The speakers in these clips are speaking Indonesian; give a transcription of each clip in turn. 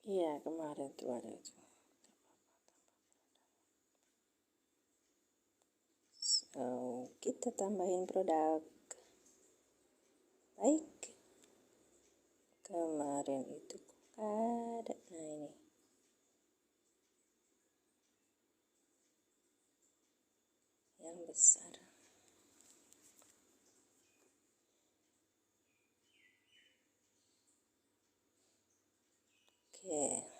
Iya, kemarin tuh ada itu. So, kita tambahin produk. Baik. Kemarin itu ada. Nah, ini. Yang besar. Oke.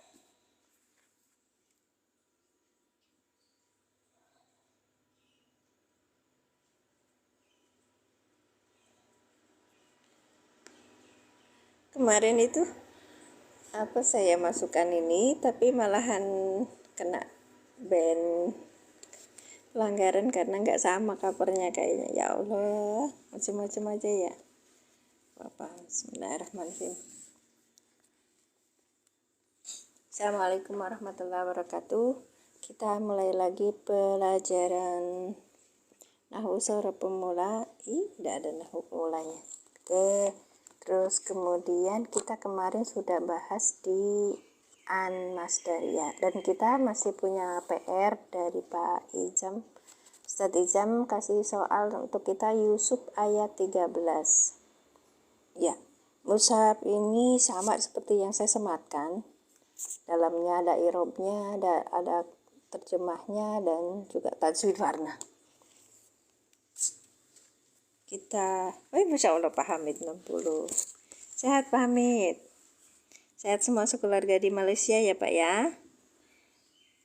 Kemarin itu apa saya masukkan ini tapi malahan kena ban pelanggaran karena nggak sama covernya kayaknya. Ya Allah, macam-macam aja ya. Apa? Bismillahirrahmanirrahim. Assalamualaikum warahmatullahi wabarakatuh. Kita mulai lagi pelajaran Nahwu Sora Pemula. Tidak ada Nahwu Pemulanya. Oke. Terus kemudian kita kemarin sudah bahas di An Masdariyah. Dan kita masih punya PR dari Pak Ijam. Ustadz Ijam kasih soal untuk kita Yusuf ayat 13. Ya, mushaf ini sama seperti yang saya sematkan. Dalamnya ada irobnya, ada terjemahnya, dan juga tajwid warna. Kita, Masya Allah Pak Hamid 60. Sehat Pak Hamid. Sehat semua sekeluarga di Malaysia ya Pak ya.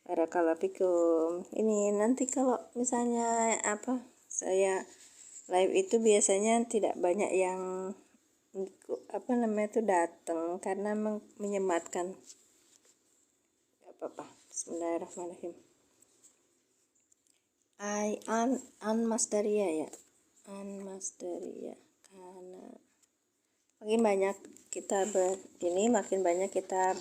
Barakallahu fikum. Ini nanti kalau misalnya saya live itu biasanya tidak banyak yang datang karena menyematkan. Apa-apa. Bismillahirrahmanirrahim. An Masdariyah ya. An Masdariyah. Karena makin banyak kita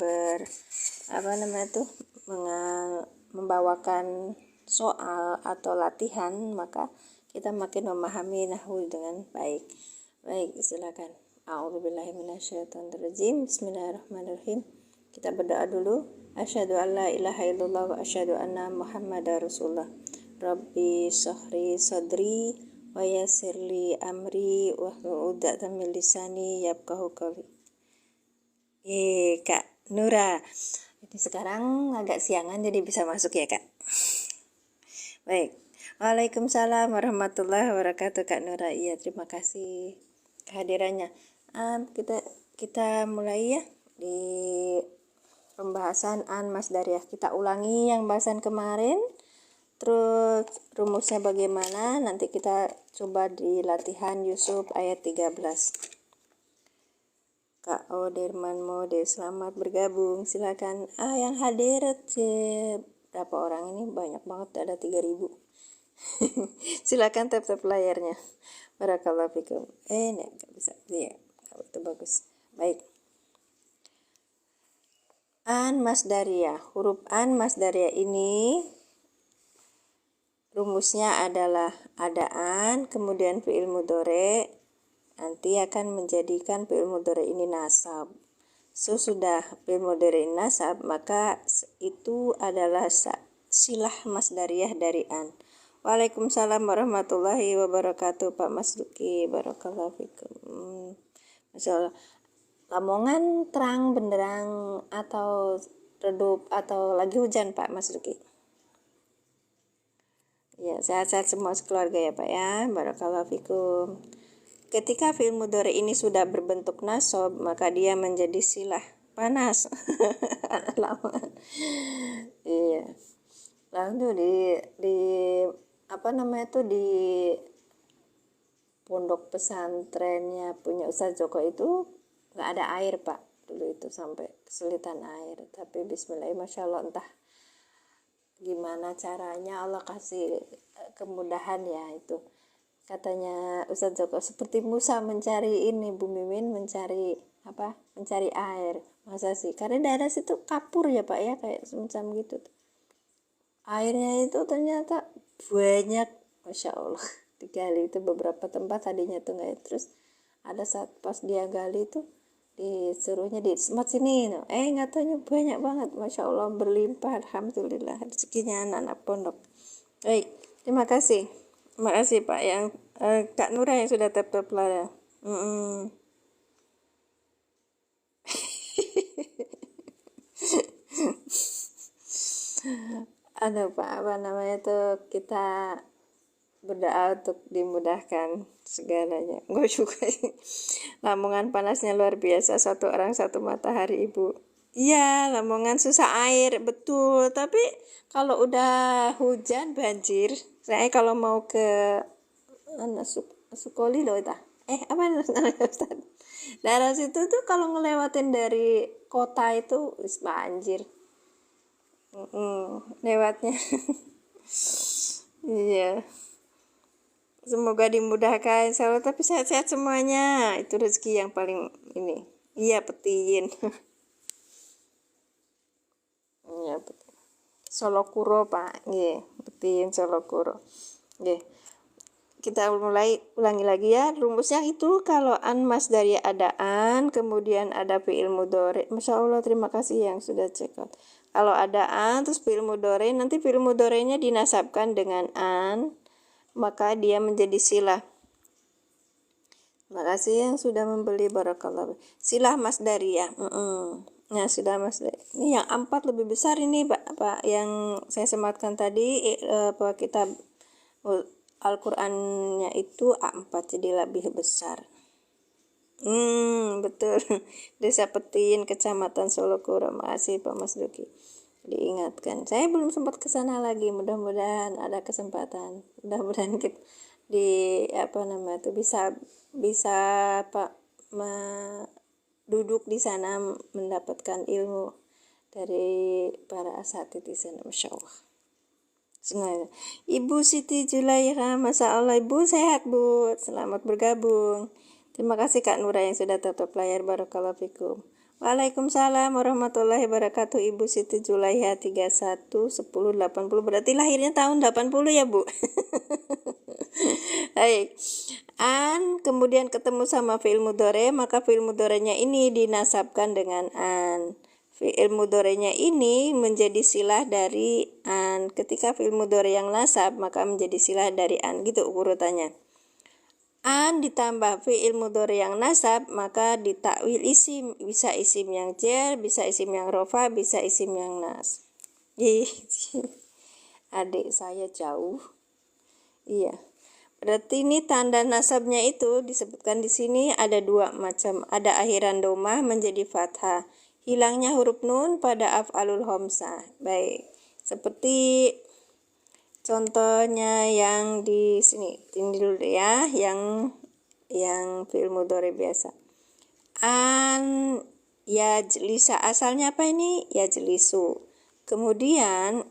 membawakan soal atau latihan, maka kita makin memahami nahwu dengan baik. Baik, silakan. A'udzubillahi minasyaitonirrajim. Bismillahirrahmanirrahim. Kita berdoa dulu. Asyhadu an la ilaha illallah wa asyhadu anna Muhammadar Rasulullah. Rabbi shrah sadri wa yassir li amri wahlul 'uqdatam min lisani yafqahu qawli. Kak Nura. Ini sekarang agak siangan jadi bisa masuk ya, Kak. Baik. Waalaikumsalam warahmatullahi wabarakatuh, Kak Nura. Iya, terima kasih kehadirannya. Kita mulai ya di pembahasan An Masdariyah. Kita ulangi yang bahasan kemarin. Terus rumusnya bagaimana? Nanti kita coba di latihan Yusuf ayat 13. Kak Oderman Mode, selamat bergabung. Silakan. Yang hadir berapa orang ini? Banyak banget, ada 3000. Silakan tap layarnya. Barakallahu fikum. Enggak bisa. Iya, itu bagus. Baik. An Masdariyah. Huruf An Masdariyah ini rumusnya adalah adaan, kemudian fi'il mudhari, nanti akan menjadikan fi'il mudhari ini nasab. Sesudah fi'il mudhari nasab, maka itu adalah silah masdariyah dari an. Waalaikumsalam warahmatullahi wabarakatuh Pak Mas Duki. Barakallahu fikum. Masya Allah. Lamongan terang benderang atau redup atau lagi hujan Pak Mas Duki? Ya, sehat-sehat semua sekeluarga ya Pak ya. Barakallahu fikum. Ketika fi'il mudhari ini sudah berbentuk nasab, maka dia menjadi silah panas. Iya. Lalu di pondok pesantrennya punya Ustaz Joko itu nggak ada air Pak dulu itu, sampai kesulitan air. Tapi Bismillah, Masya Allah, entah gimana caranya Allah kasih kemudahan ya. Itu katanya Ustaz Joko seperti Musa mencari ini, Bu Mimin mencari air. Masa sih? Karena daerah situ kapur ya Pak ya, kayak semacam gitu. Airnya itu ternyata banyak, Masya Allah. Digali itu beberapa tempat tadinya tuh nggak. Terus ada saat pas dia gali itu disuruhnya di smart sini, nggak taunya banyak banget, masya Allah, berlimpah, alhamdulillah rezekinya anak-anak pondok. Baik, terima kasih Pak yang Kak Nura yang sudah tap lah ya. Pak, apa namanya tuh, kita berdoa untuk dimudahkan segalanya. Gue juga Lamongan panasnya luar biasa, satu orang satu matahari Ibu. Iya, Lamongan susah air, betul. Tapi kalau udah hujan banjir, saya kalau mau ke Sukoli loh itu. Apa namanya Ustaz? Daerah situ tuh kalau ngelewatin dari kota itu banjir. Lewatnya. Iya. Semoga dimudahkan, selalu, tapi sehat-sehat semuanya. Itu rezeki yang paling ini. Iya, petiin. Iya, petiin. Solokuro, Pak. Iya, petiin Solokuro. Iya. Kita ulangi lagi ya. Rumusnya itu kalau an mas dari adaan, kemudian ada fi'il mudhari. Masya Allah, terima kasih yang sudah check out. Kalau adaan, terus fi'il mudhari, nanti fi'il mudharinya dinasabkan dengan an, maka dia menjadi silah. Makasih yang sudah membeli, barakallah. Silah masdariyah. Nah, sudah masdariyah. Ini yang 4 lebih besar ini, Pak yang saya sematkan tadi, kitab Al-Qur'annya itu A4, jadi lebih besar. Betul. Desa Petiin, Kecamatan Solokuro. Makasih Pak Mas Duki, diingatkan. Saya belum sempat ke sana lagi, mudah-mudahan ada kesempatan. Mudah-mudahan kita bisa Pak duduk di sana mendapatkan ilmu dari para asatidz di sana, masya Allah. Semuanya. Ibu Siti Julaiha, masya Allah Ibu sehat Bu, selamat bergabung. Terima kasih Kak Nura yang sudah tutup layar, barakallahu fikum. Waalaikumsalam warahmatullahi wabarakatuh. Ibu Siti Julaiha 311080, berarti lahirnya tahun 80 ya Bu. Baik. An kemudian ketemu sama fi'il mudhari, maka fi'il mudharinya ini dinasabkan dengan an. Fi'il mudharinya ini menjadi silah dari an. Ketika fi'il mudhari yang nasab, maka menjadi silah dari an, gitu urutannya. An ditambah fi'il mudhari yang nasab, maka ditakwil isim, bisa isim yang jar, bisa isim yang rofa, bisa isim yang nas. Adik saya jauh. Iya. Berarti ini tanda nasabnya itu disebutkan di sini ada 2 macam. Ada akhiran domah menjadi fathah. Hilangnya huruf nun pada af'alul khamsah. Baik. Seperti contohnya yang di sini, ini dulu ya, yang fi'il mudhari biasa. An yajlisa, asalnya apa ini? Yajlisu. Kemudian,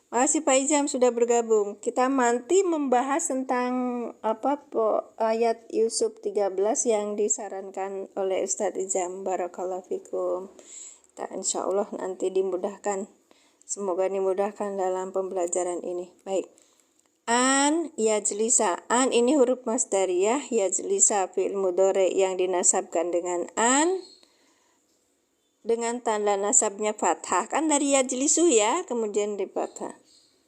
makasih Pak Ijam sudah bergabung. Kita nanti membahas tentang ayat Yusuf 13 yang disarankan oleh Ustadz Ijam, barakallahu fikum. Kita insya Allah nanti dimudahkan. Semoga dimudahkan dalam pembelajaran ini. Baik. An yajlisa. An ini huruf masdariyah, yajlisa fi'il mudhari yang dinasabkan dengan an dengan tanda nasabnya fathah. Kan dari yajlisu ya, kemudian di fathah.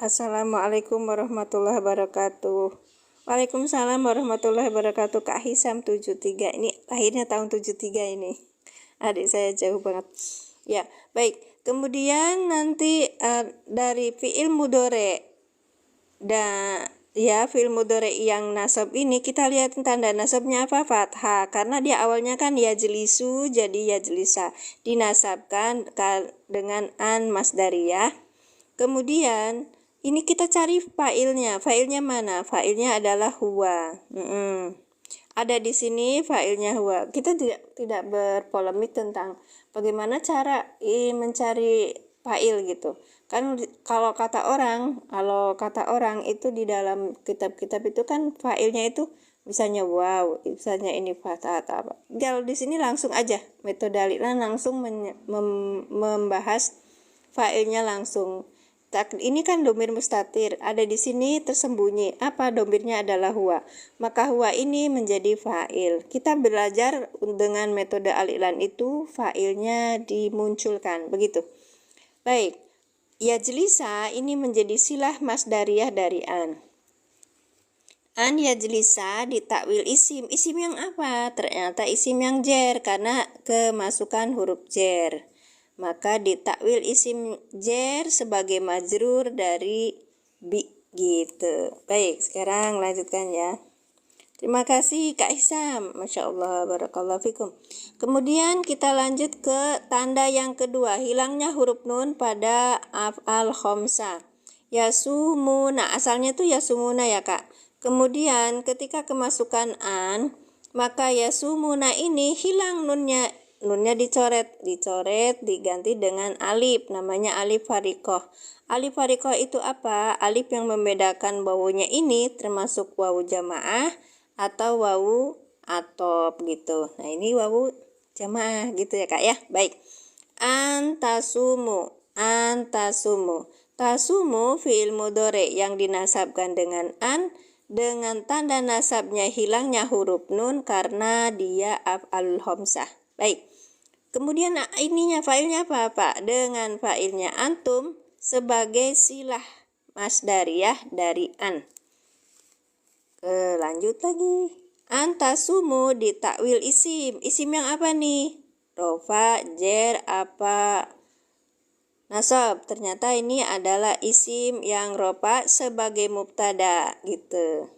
Assalamualaikum warahmatullahi wabarakatuh. Waalaikumsalam warahmatullahi wabarakatuh. Kak Hisam 73. Ini lahirnya tahun 73 ini. Adik saya jauh banget. Ya, baik. Kemudian nanti dari fi'il mudhari dan ya fi'il mudhari yang nasab ini kita lihat tanda nasabnya apa? Fathah. Karena dia awalnya kan yajlisu jadi yajlisa. Dinasabkan dengan an masdariyah. Kemudian ini kita cari fa'ilnya. Fa'ilnya mana? Fa'ilnya adalah huwa. Ada di sini fa'ilnya huwa. Kita tidak berpolemik tentang bagaimana cara mencari fa'il gitu. Kan kalau kata orang itu di dalam kitab-kitab itu kan fa'ilnya itu misalnya wow, misalnya ini fathah atau apa. Kalau di sini langsung aja metode alillah langsung membahas fa'ilnya langsung. Ini kan domir mustatir, ada di sini tersembunyi. Apa? Domirnya adalah huwa. Maka huwa ini menjadi fa'il. Kita belajar dengan metode al-i'lan itu fa'ilnya dimunculkan, begitu. Baik. Yajlisa ini menjadi silah masdariyah dari an. An yajlisa ditakwil isim. Isim yang apa? Ternyata isim yang jer karena kemasukan huruf jer. Maka ditakwil isim jer sebagai majrur dari bi gitu. Baik, sekarang lanjutkan ya. Terima kasih Kak Ihsam. Masya Allah, barakallahu fikum. Kemudian kita lanjut ke tanda yang kedua, hilangnya huruf nun pada af'al khomsa. Yasumuna, asalnya tuh yasumuna ya Kak. Kemudian ketika kemasukan an, maka yasumuna ini hilang nunnya. Nunnya dicoret diganti dengan alif, namanya alif farikoh. Alif farikoh itu apa? Alif yang membedakan wawunya ini termasuk wawu jamaah atau wawu atop gitu. Nah ini wawu jamaah gitu ya Kak ya. Baik. Antasumu. Tasumu fi'il mudhari yang dinasabkan dengan an, dengan tanda nasabnya hilangnya huruf nun karena dia af'alul khamsah. Baik. Kemudian ininya fa'ilnya apa Pak? Dengan fa'ilnya antum sebagai silah masdariyah dari an. Lanjut lagi. Antasumu ditakwil isim. Isim yang apa nih? Rofa, jer, apa? Nasab. Ternyata ini adalah isim yang rofa sebagai mubtada gitu.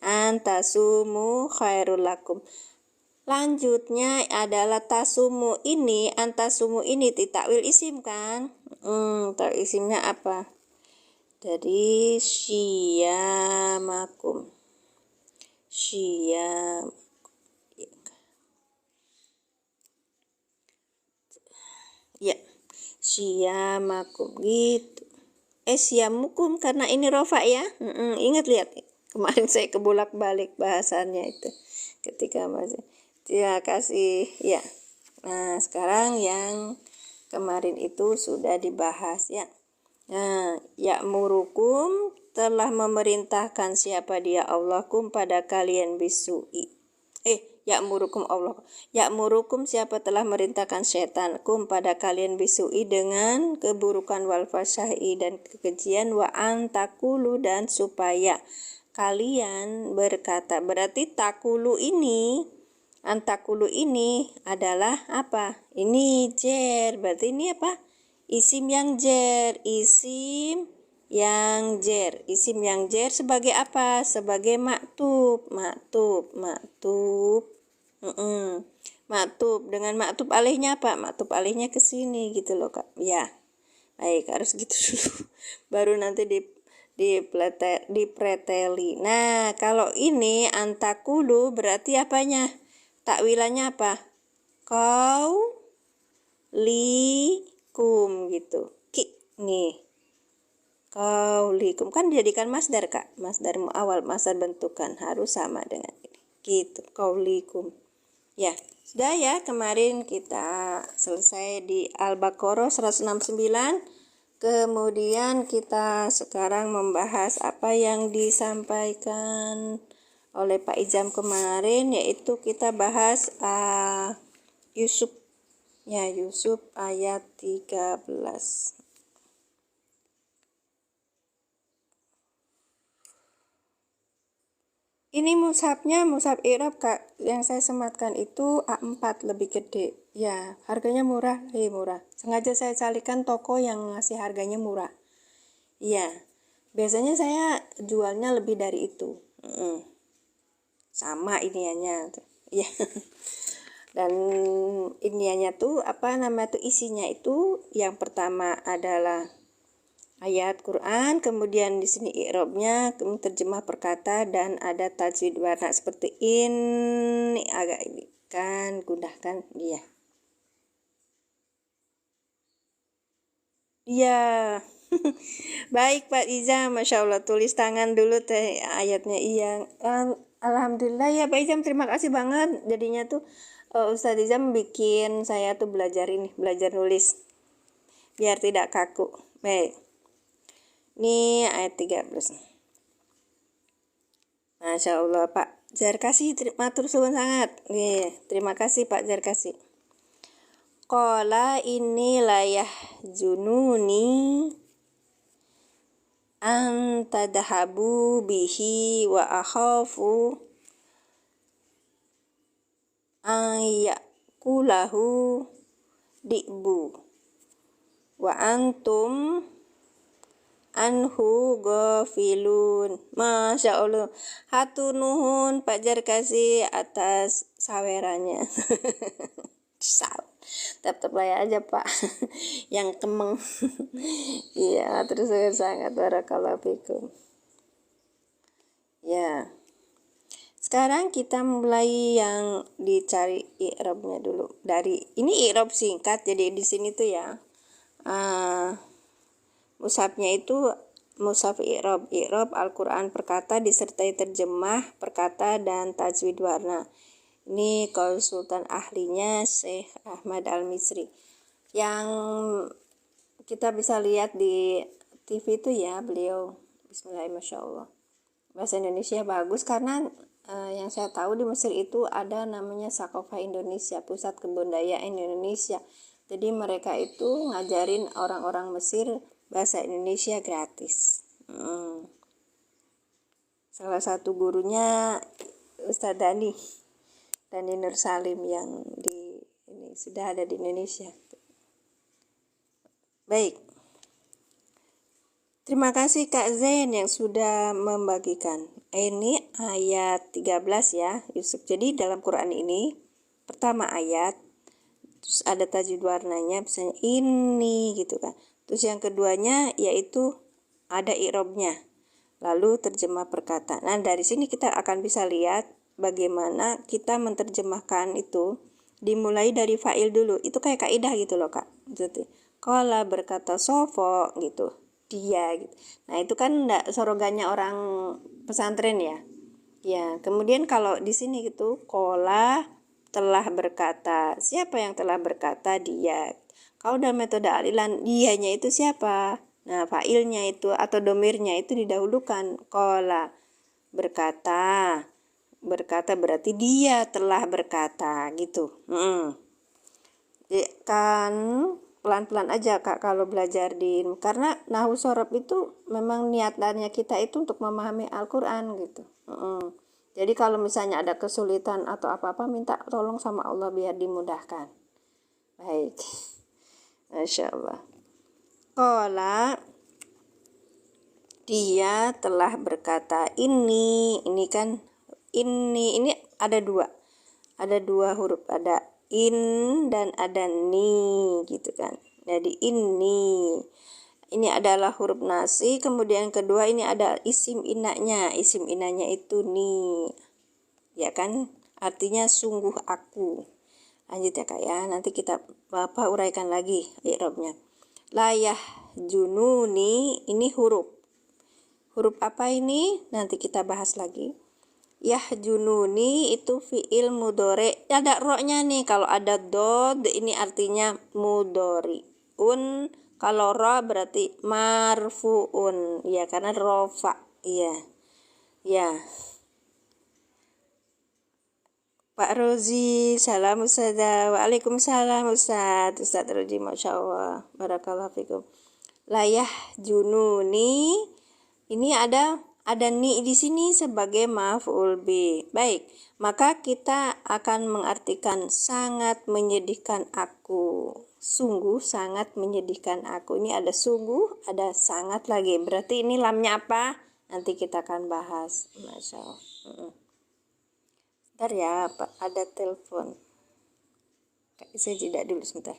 Antasumu khairul lakum. Lanjutnya adalah tasumu ini, antasumu ini ditakwil isim kan? Takwil isimnya apa? Dari syiyamakum. Ya, syiyamakum gitu. Syamukum karena ini rofa ya. Ingat lihat kemarin saya kebolak-balik bahasannya itu ketika masih. Terima kasih ya. Nah sekarang yang kemarin itu sudah dibahas ya. Nah, ya'murukum telah memerintahkan siapa dia Allahkum pada kalian bisu'i. Ya'murukum Allah. Ya'murukum siapa telah merintahkan setan kum pada kalian bisu'i dengan keburukan wal fasyahi dan kekejian wa antakulu dan supaya kalian berkata. Berarti takulu ini, antakulu ini adalah apa? Ini jer. Berarti ini apa? Isim yang jer. Isim yang jer sebagai apa? Sebagai maktub. Maktub dengan maktub alihnya apa? Maktub alihnya ke sini gitu loh Kak. Ya. Baik, harus gitu dulu. Baru nanti dipreteli. Nah, kalau ini antakulu berarti apanya? Takwilannya apa? Kau likum gitu. Nih. Kaulikum kan dijadikan masdar Kak. Masdar awal, masdar bentukan harus sama dengan ini. Gitu, kaulikum. Ya, sudah ya, kemarin kita selesai di Al-Baqarah 169. Kemudian kita sekarang membahas apa yang disampaikan oleh Pak Ijam kemarin, yaitu kita bahas Yusuf. Ya, Yusuf ayat 13. Ini mushafnya mushaf i'rab Kak, yang saya sematkan itu A4 lebih gede. Ya, harganya murah, murah. Sengaja saya carikan toko yang ngasih harganya murah. Iya, biasanya saya jualnya lebih dari itu. Sama iniannya. Ya. Dan iniannya tuh isinya itu yang pertama adalah ayat Quran, kemudian di sini i'rabnya, kemudian terjemah perkata dan ada tajwid warna seperti ini agak ini kan gudahkan dia. Iya. Baik Pak Ijam, Masya Allah tulis tangan dulu teh ayatnya iya. Alhamdulillah ya Pak Ijam, terima kasih banget. Jadinya tuh Ustadz Ijam bikin saya tuh belajar nulis biar tidak kaku. Baik, ini ayat 13. Masya Allah Pak Jarkasi, matur suwun sangat. Terima kasih Pak Jarkasi. Qala ini layah jununi an tadhabu bihi wa akhafu an yakulahu di'bu wa antum anhu ghafilun. Masya Allah, hatur nuhun Pak Jarkasi atas sawerannya. Tetap layak aja Pak yang kemeng. Iya, terus sangat barakallahu fikum. Ya, sekarang kita mulai yang dicari i'rabnya dulu. Dari ini i'rab singkat, jadi di sini tuh ya mushafnya itu mushaf i'rab Al-Quran perkata disertai terjemah perkata dan tajwid warna. Ini konsultan ahlinya Syekh Ahmad Al-Misri yang kita bisa lihat di TV itu ya, beliau bismillahirrahmanirrahim, Masya Allah, bahasa Indonesia bagus karena yang saya tahu di Mesir itu ada namanya Sakofa Indonesia, Pusat Kebudayaan Indonesia. Jadi mereka itu ngajarin orang-orang Mesir bahasa Indonesia gratis. Salah satu gurunya Ustadz Dani Nur Salim yang ini sudah ada di Indonesia. Baik, terima kasih Kak Zain yang sudah membagikan. Ini ayat 13 ya Yusuf. Jadi dalam Quran ini pertama ayat, terus ada tajwid warnanya, misalnya ini gitu kan. Terus yang keduanya yaitu ada i'rabnya, lalu terjemah perkata. Nah dari sini kita akan bisa lihat bagaimana kita menerjemahkan itu. Dimulai dari fa'il dulu, itu kayak kaidah gitu loh Kak. Jadi qala berkata sofo gitu, dia gitu. Nah itu kan enggak sorogannya orang pesantren ya. Ya, kemudian kalau di sini gitu qala telah berkata. Siapa yang telah berkata? Dia. Kalau dalam metode alilan, dianya itu siapa? Nah, fa'ilnya itu atau domirnya itu didahulukan. Qala berkata. Berkata berarti dia telah berkata gitu. Kan pelan-pelan aja Kak kalau belajar karena nahwu shorof itu memang niatannya kita itu untuk memahami Al-Quran gitu. Jadi kalau misalnya ada kesulitan atau apa-apa, minta tolong sama Allah biar dimudahkan. Baik, Masya Allah. Qala, dia telah berkata. Ini kan ini ada dua huruf, ada in dan ada ni gitu kan. Jadi ini adalah huruf nasi, kemudian kedua ini ada isim inanya itu ni, ya kan, artinya sungguh aku. Lanjut ya Kak ya, nanti kita uraikan lagi i'rabnya. Layah jununi, ini huruf apa ini nanti kita bahas lagi. Yahjununi itu fi'il mudhari, ada ro-nya nih. Kalau ada dod ini artinya mudhari'un, kalau ro berarti marfu'un ya, karena rofa. Iya ya Pak Rozi, salam Ustazah. Waalaikumsalam Ustaz Rozi, Masya Allah, barakallahu fikum. Layah jununi, ini ada ni di sini sebagai maf'ul bi. Baik, maka kita akan mengartikan sangat menyedihkan aku. Sungguh sangat menyedihkan aku. Ini ada sungguh, ada sangat lagi. Berarti ini lamnya apa? Nanti kita akan bahas. Masya Allah. Bentar ya, Pak, ada telepon. Saya jeda dulu sebentar.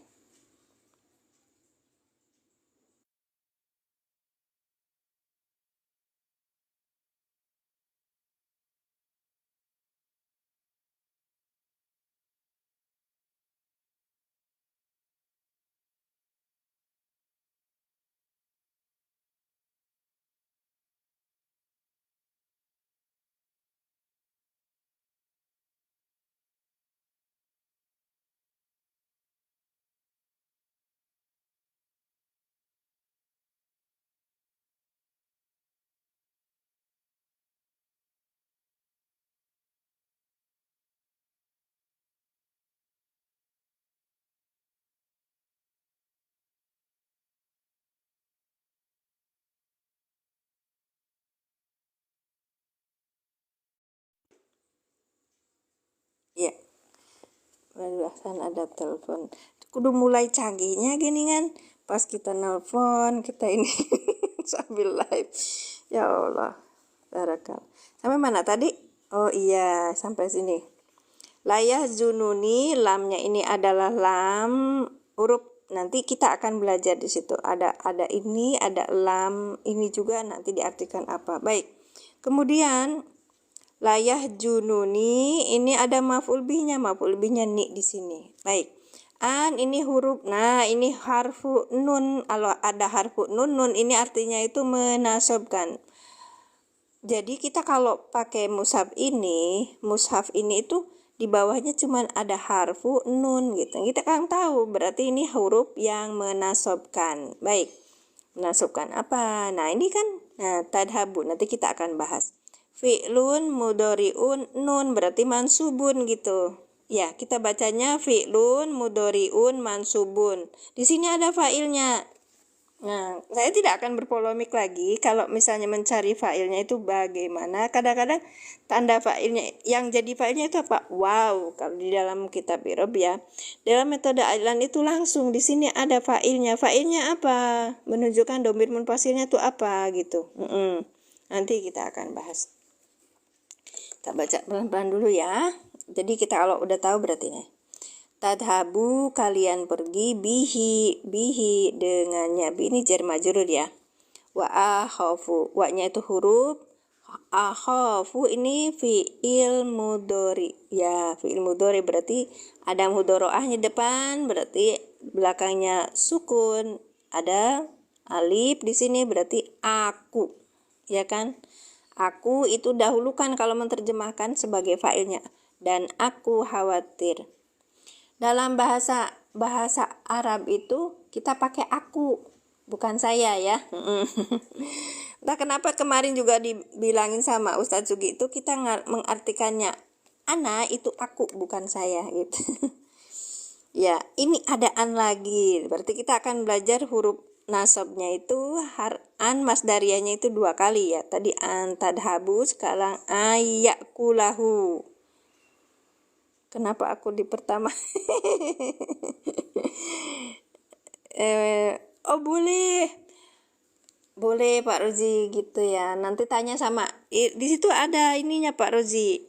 Barusan ada telepon. Kudu mulai canggihnya gini kan. Pas kita nelpon, kita ini sambil live. Ya Allah. Barakal. Sampai mana tadi? Oh iya, sampai sini. Layah zununi, lamnya ini adalah lam huruf. Nanti kita akan belajar di situ. Ada ini, ada lam ini juga nanti diartikan apa. Baik. Kemudian layah jununi ini ada maf'ul bihnya ni di sini. Baik. An ini huruf. Nah, ini harfu nun. Kalau ada harfu nun ini artinya itu menasobkan. Jadi kita kalau pakai mushaf ini itu di bawahnya cuma ada harfu nun gitu. Kita kan tahu berarti ini huruf yang menasobkan. Baik. Menasobkan apa? Nah, ini kan tadhabu. Nanti kita akan bahas. Fi'lun mudhari'un nun berarti mansubun gitu. Ya, kita bacanya fi'lun mudhari'un mansubun. Di sini ada fa'ilnya. Nah, saya tidak akan berpolemik lagi kalau misalnya mencari fa'ilnya itu bagaimana. Kadang-kadang tanda fa'ilnya yang jadi fa'ilnya itu apa? Wow, kalau di dalam kitab i'rab ya. Dalam metode Aylan itu langsung di sini ada fa'ilnya. Fa'ilnya apa? Menunjukkan dhamir munfasilnya itu apa gitu. Nanti kita akan bahas. Kita baca pelan-pelan dulu ya. Jadi kita kalau udah tahu berarti nih. Tadhabu kalian pergi bihi dengannya. Bi ini jar majrur ya. Wa akhafu, wa-nya itu huruf. Akhafu ini fi'il mudhari. Ya, fi'il mudhari berarti ada mudharaahnya depan, berarti belakangnya sukun. Ada alif di sini berarti aku. Ya kan? Aku itu dahulukan kalau menerjemahkan sebagai fa'ilnya. Dan aku khawatir. Dalam bahasa Arab itu kita pakai aku, bukan saya ya. Nah, kenapa kemarin juga dibilangin sama Ustadz Sugi itu kita mengartikannya ana itu aku bukan saya gitu. Ya, ini ada an lagi. Berarti kita akan belajar huruf nasabnya itu an masdariyahnya itu 2 kali ya. Tadi an tadhabu, sekarang ayakulahu. Kenapa aku di pertama? Oh boleh Pak Rozi gitu ya. Nanti tanya sama di situ ada ininya Pak Rozi.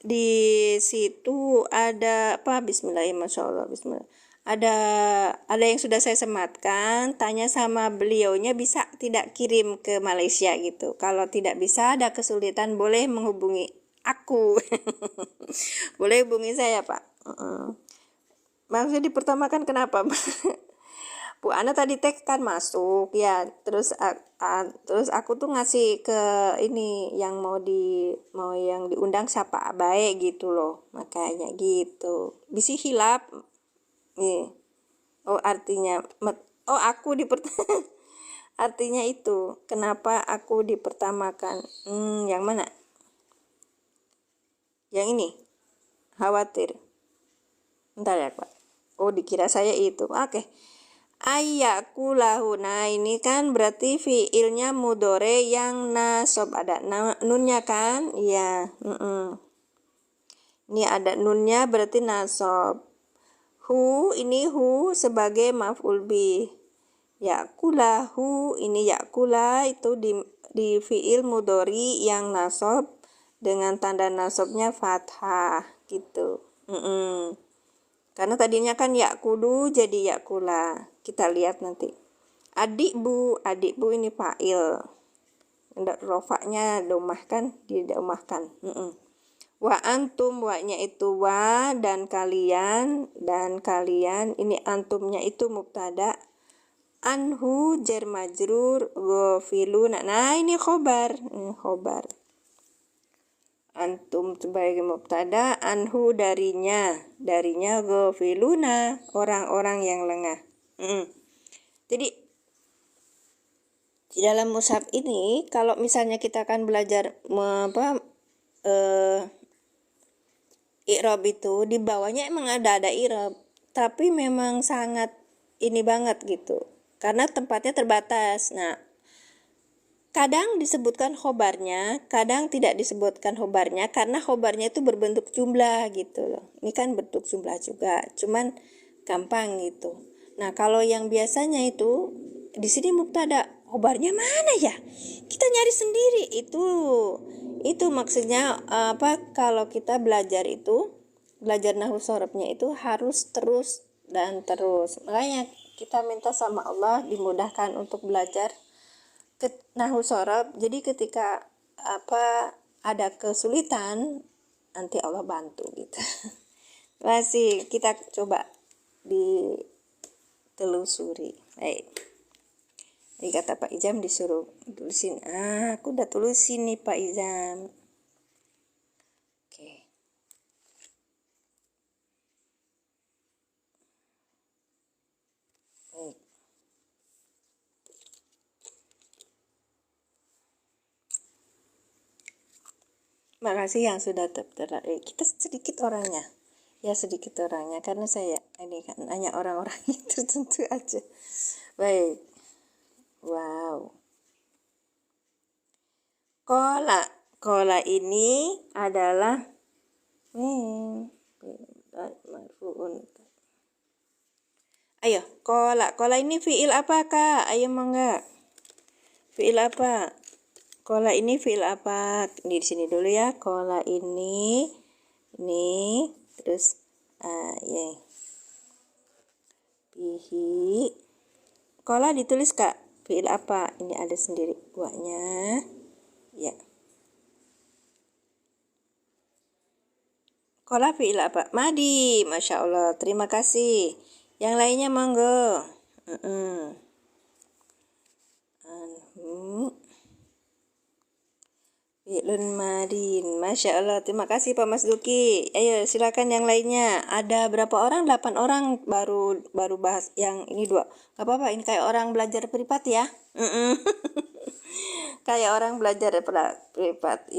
Di situ ada apa? Bismillahirrahmanirrahim. Bismillah. Ada yang sudah saya sematkan. Tanya sama beliaunya bisa tidak kirim ke Malaysia gitu. Kalau tidak bisa ada kesulitan boleh menghubungi aku. Boleh hubungi saya Pak. Maksudnya dipertamakan kenapa? Bu Ana tadi tag kan masuk ya, terus aku tuh ngasih ke ini yang mau yang diundang siapa baik gitu loh, makanya gitu. Bisi hilap nih. Oh artinya aku artinya itu kenapa aku dipertamakan? Yang mana? Yang ini khawatir. Bentar ya Pak. Oh dikira saya itu. Oke. Ayakulahu. Nah ini kan berarti fiilnya mudhore yang nasab, ada nunnya kan? Iya. Ini ada nunnya berarti nasab. Ini hu sebagai maf'ul bih. Yakulahu ini yakula itu di fiil mudhori yang nasab dengan tanda nasabnya fathah gitu. Karena tadinya kan yakulu jadi yakula. Kita lihat nanti. Adik bu ini fa'il. Rofaknya domah kan, didomahkan. Wa antum, wa-nya itu wa dan kalian ini antumnya itu mubtada. Anhu jar majrur ghafilun. Nah ini khobar. Antum sebagai mubtada, anhu darinya ghafiluna orang-orang yang lengah. Jadi di dalam mushaf ini kalau misalnya kita akan belajar i'rab itu di bawahnya emang ada i'rab, tapi memang sangat ini banget gitu karena tempatnya terbatas. Nah Kadang disebutkan khobarnya, kadang tidak disebutkan khobarnya karena khobarnya itu berbentuk jumlah gitu loh. Ini kan bentuk jumlah juga, cuman gampang gitu. Nah, kalau yang biasanya itu di sini mubtada, khobarnya mana ya? Kita nyari sendiri itu. Itu maksudnya apa? Kalau kita belajar nahwu sorobnya itu harus terus dan terus. Makanya kita minta sama Allah dimudahkan untuk belajar nahwu sorob. Jadi ketika ada kesulitan, nanti Allah bantu gitu. Masih kita coba ditelusuri. Baik. Ini kata Pak Ijam disuruh tulisin. Aku udah tulisin nih Pak Ijam. Oke. Baik. Makasih yang sudah terdaftar. Kita sedikit orangnya. Ya sedikit orangnya karena saya ini kan hanya orang-orang yang tertentu aja. Baik. Wow. Kola ini adalah ayo, kola ini fiil apa Kak? Ayo mangga. Fiil apa? Kola ini fiil apa? Di sini dulu ya. Kola ini terus ya. Bihi. Kola ditulis Kak. Fiil apa? Ini ada sendiri buahnya. Ya. Kola fiil apa? Madi. Masya Allah. Terima kasih. Yang lainnya monggo. Fi'lun madin. Masya Allah. Terima kasih Pak Mas Duki. Ayo silakan yang lainnya. Ada berapa orang? 8 orang baru bahas yang ini 2. Gak apa-apa. Ini kayak orang belajar privat ya. Kayak orang belajar privat.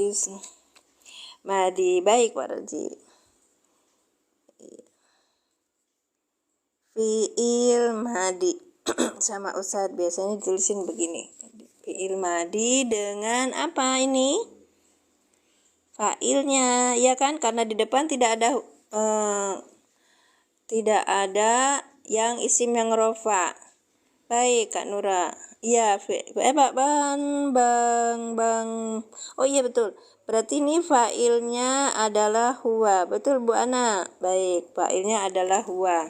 Madi. Baik Pak Roji. Fi'il madi. Sama Ustadz biasanya ditulisin begini. Fi'il madi dengan apa ini? Fa'ilnya, ya kan? Karena di depan tidak ada yang isim yang rofa. Baik Kak Nura. Iya, bang. Oh iya betul. Berarti ini fa'ilnya adalah huwa. Betul Bu Ana. Baik, fa'ilnya adalah huwa.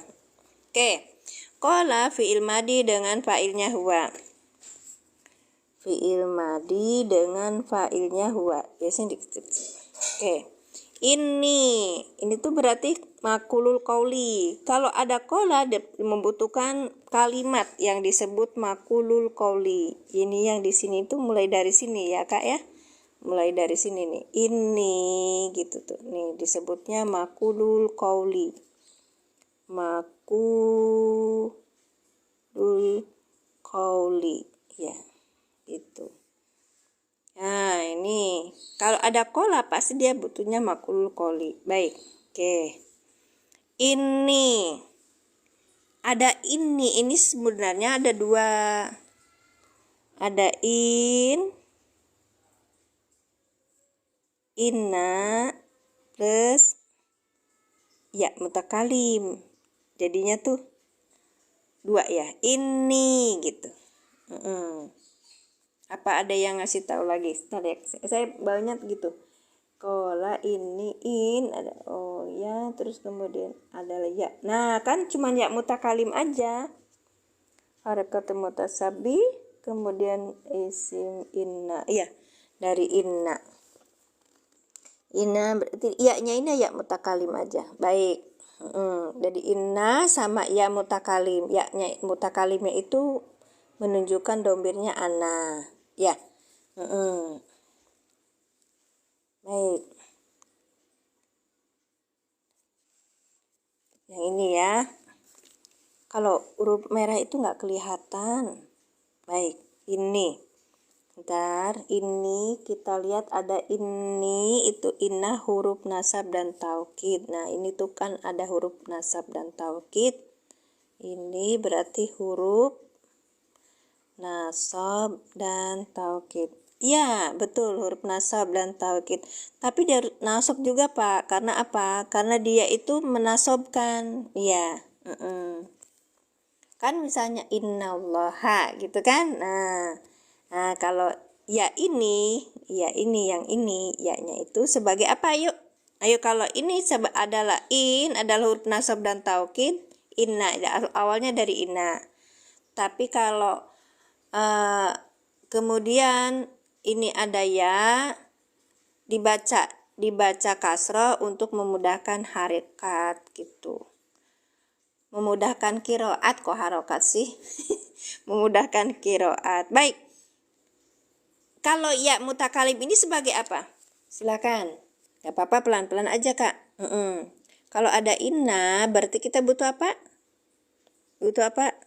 Oke. Qala fi'il madi dengan fa'ilnya huwa. Fi'il madi dengan fa'ilnya huwa. Biasanya dikit. Oke. Ini tuh berarti makulul qauli. Kalau ada qala membutuhkan kalimat yang disebut makulul qauli. Ini yang di sini tuh mulai dari sini ya Kak ya. Mulai dari sini nih. Ini gitu tuh. Nih disebutnya makulul qauli. Makulul qauli ya. Gitu. Nah ini kalau ada kola pasti dia butuhnya makulul qauli. Baik, oke. Ini ada ini sebenarnya ada 2. Ada inna plus ya mutakalim. Jadinya tuh 2 ya. Ini gitu. Apa ada yang ngasih tahu lagi? Saya banyak gitu. Kola ini ada ya, terus kemudian ada ya. Nah, kan cuma ya mutakalim aja. Harakat mutasabi, kemudian isim inna. Iya, dari inna. Inna berarti ya-nya ini ya mutakalim aja. Baik. Jadi inna sama ya mutakalim. Ya-nya mutakalimnya itu menunjukkan domirnya ana. Ya. Baik. Yang ini ya. Kalau huruf merah itu nggak kelihatan. Baik. Ini. Bentar. Ini kita lihat ada ini. Itu inna huruf nasab dan taukid. Nah ini tuh kan ada huruf nasab dan taukid. Ini berarti huruf nasab dan taukid. Ya, betul, huruf nasab dan taukid. Tapi dia nasab juga, Pak. Karena apa? Karena dia itu menasobkan. Ya. Kan misalnya innallaha gitu kan. Nah, kalau ya ini yang ini, ya-nya itu sebagai apa? Ayo kalau ini adalah adalah huruf nasab dan taukid, inna, awalnya dari inna. Tapi kalau kemudian ini ada ya, dibaca kasroh untuk memudahkan harokat gitu. Memudahkan kiroat, kok harokat sih? Memudahkan kiroat. Baik. Kalau ya mutakalim ini sebagai apa? Silakan. Gak apa-apa, pelan-pelan aja, Kak. Kalau ada inna, berarti kita butuh apa? Butuh apa?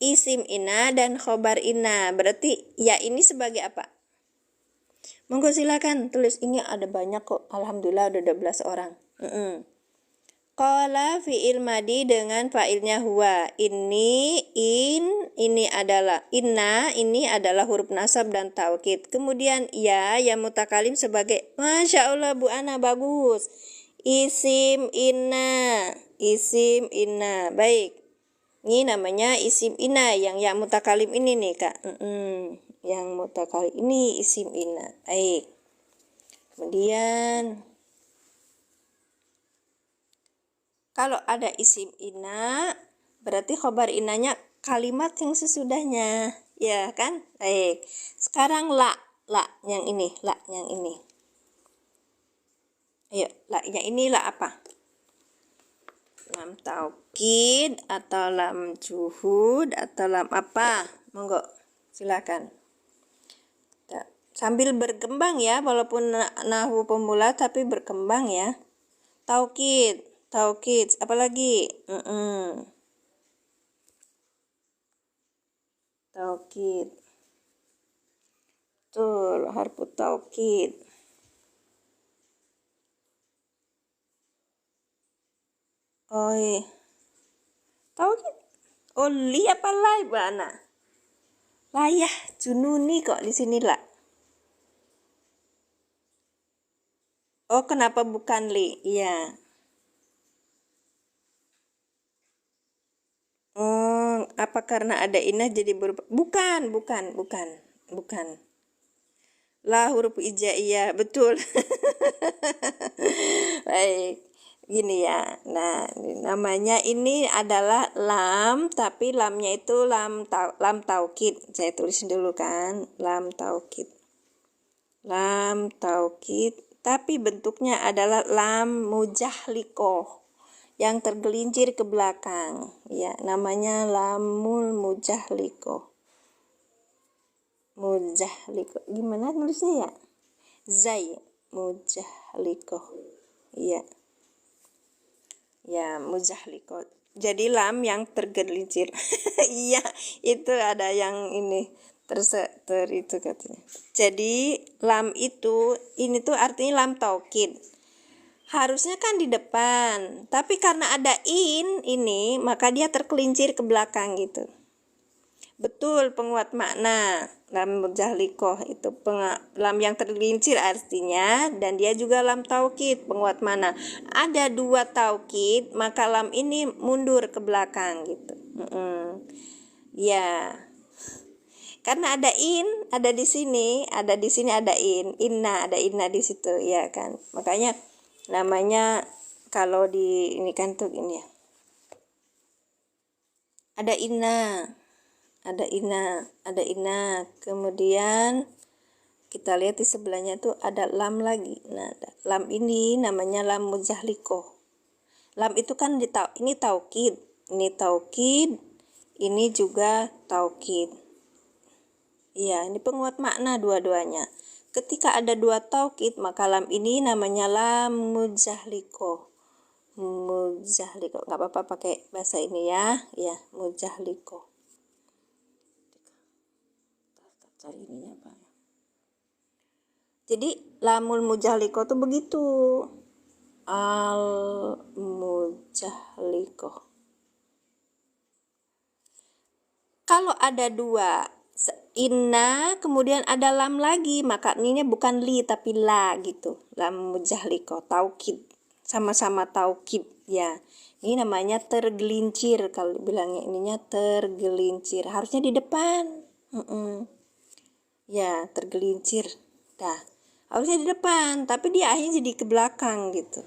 Isim inna dan khobar inna. Berarti ya ini sebagai apa? Monggo silakan tulis. Ini ada banyak kok. Alhamdulillah ada 12 orang. Qala fi'il madi dengan fa'ilnya huwa. Ini adalah inna, ini adalah huruf nasab dan taukid. Kemudian ya mutakalim sebagai, Masya Allah Bu Ana, bagus. Isim inna. Baik. Ini namanya isim inna, yang ya mutakalim ini nih, Kak. Yang mutakalim ini isim inna. Baik. Kemudian kalau ada isim inna, berarti khobar innanya kalimat yang sesudahnya, ya kan? Baik. Sekarang la yang ini. Ayo, la-nya ini la apa? Lam taukid atau lam juhud atau lam apa? Monggo, silakan. Sambil berkembang ya, walaupun nahwu pemula tapi berkembang ya. Taukid, apalagi? Taukid. Betul, harfu taukid. Oh iya. Taukid. Oh, li apa lai, Bu Ana? Layah, jununi kok di sini lah. Oh, kenapa bukan li? Iya. Oh, apa karena ada inah jadi berubah? Bukan. La huruf hijaiyah, betul. Baik. Gini ya. Nah, namanya ini adalah lam, tapi lamnya itu lam taukid. Saya tulis dulu kan, lam taukid. Tapi bentuknya adalah lam mujahliko, yang tergelincir ke belakang. Ya, namanya lamul mujahliko. Gimana nulisnya ya? Zai mujahliko. Iya. Ya, mujahliko. Jadi lam yang tergelincir. Iya, itu ada yang ini itu katanya. Jadi lam itu, ini tuh artinya lam taukid. Harusnya kan di depan, tapi karena ada ini, maka dia tergelincir ke belakang gitu. Betul, penguat makna. Lam mujahliko itu lam yang tergelincir artinya, dan dia juga lam taukid, penguat makna. Ada dua taukid, maka lam ini mundur ke belakang gitu. Ya. Karena ada ada di sini ada inna, ada inna di situ, ya kan. Makanya namanya kalau di ini kan tuh ini ya. Ada inna, kemudian kita lihat di sebelahnya tuh ada lam lagi. Nah, lam ini namanya lam mujahliko. Lam itu kan ini taukid, ini juga taukid. Iya, ini penguat makna dua-duanya. Ketika ada dua taukid, maka lam ini namanya lam mujahliko. Nggak apa-apa pakai bahasa ini ya. Ya, mujahliko. Cari ininya apa? Jadi lamul mujahliko tuh begitu. Al mujahliko. Kalau ada dua Inna kemudian ada lam lagi, maka ini bukan li tapi la gitu. Lam mujahliko, taukid, sama-sama taukid ya. Ini namanya tergelincir, kalau bilangnya ininya tergelincir, harusnya di depan. Ya, tergelincir. Dah, harusnya di depan, tapi dia akhirnya jadi ke belakang gitu.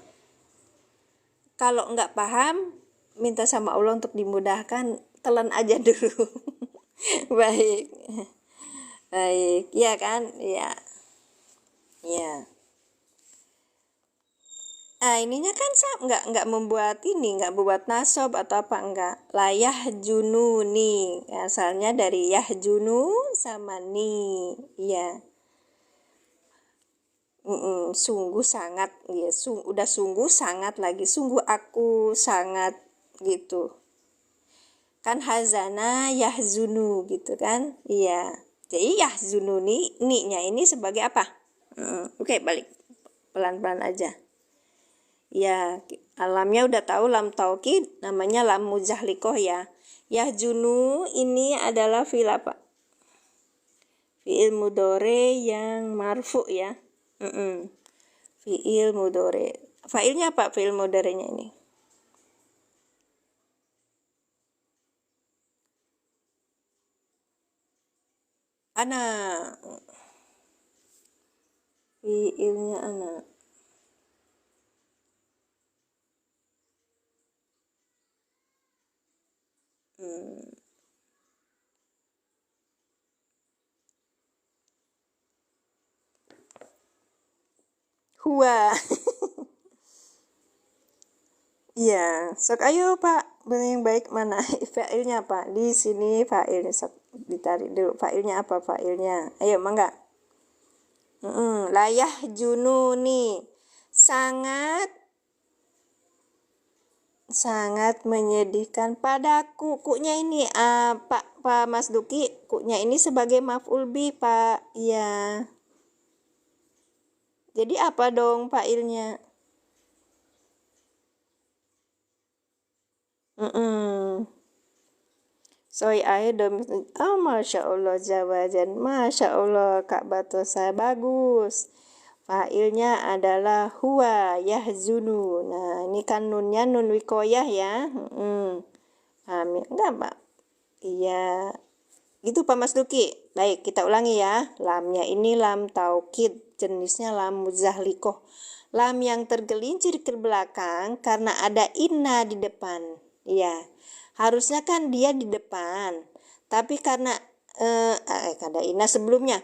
Kalau nggak paham, minta sama Allah untuk dimudahkan, telan aja dulu. Baik. Baik, ya kan? Ya. Ya. Ininya kan nggak membuat ini, nggak membuat nasob atau apa enggak. Layah jununi, asalnya dari yahjunu sama ni, ya. Sungguh sangat, ya. Udah sungguh sangat lagi, sungguh aku sangat gitu. Kan hazana yahzunu gitu kan? Iya. Jadi yahzununi, ni-nya ini sebagai apa? Oke, balik. Pelan-pelan aja. Ya, alamnya udah tahu lam taukid, namanya lam muzahlikoh ya. Yahjunu ini adalah fi'il apa? Fi'il mudhore yang marfu ya. Fi'il mudhore. Fa'ilnya apa fi'il mudhorenya ini? Ana. Fi'ilnya ana. Huwa. Iya, sok ayo Pak, yang baik mana? Fa'ilnya apa? Di sini fa'ilnya, sok ditarik dulu. Fa'ilnya apa fa'ilnya? Ayo, mangga. Layah jununi, sangat menyedihkan padaku. Kunya ini Pak Mas Duki, kunya ini sebagai maf'ul bi, Pak. Iya. Jadi apa dong fa'ilnya? Soy dom. Oh, Masya Allah jawajan. Masya Allah Kak Batosa, bagus. Fa'ilnya adalah huwa yahzunu. Nah, ini kan nunnya nun wikoyah ya. Paham ya? Enggak, Pak? Iya. Gitu Pak Mas Duki. Baik, kita ulangi ya. Lamnya ini lam taukid, jenisnya lam muzahliqoh. Lam yang tergelincir ke belakang karena ada inna di depan. Iya. Harusnya kan dia di depan. Tapi karena ada inna sebelumnya.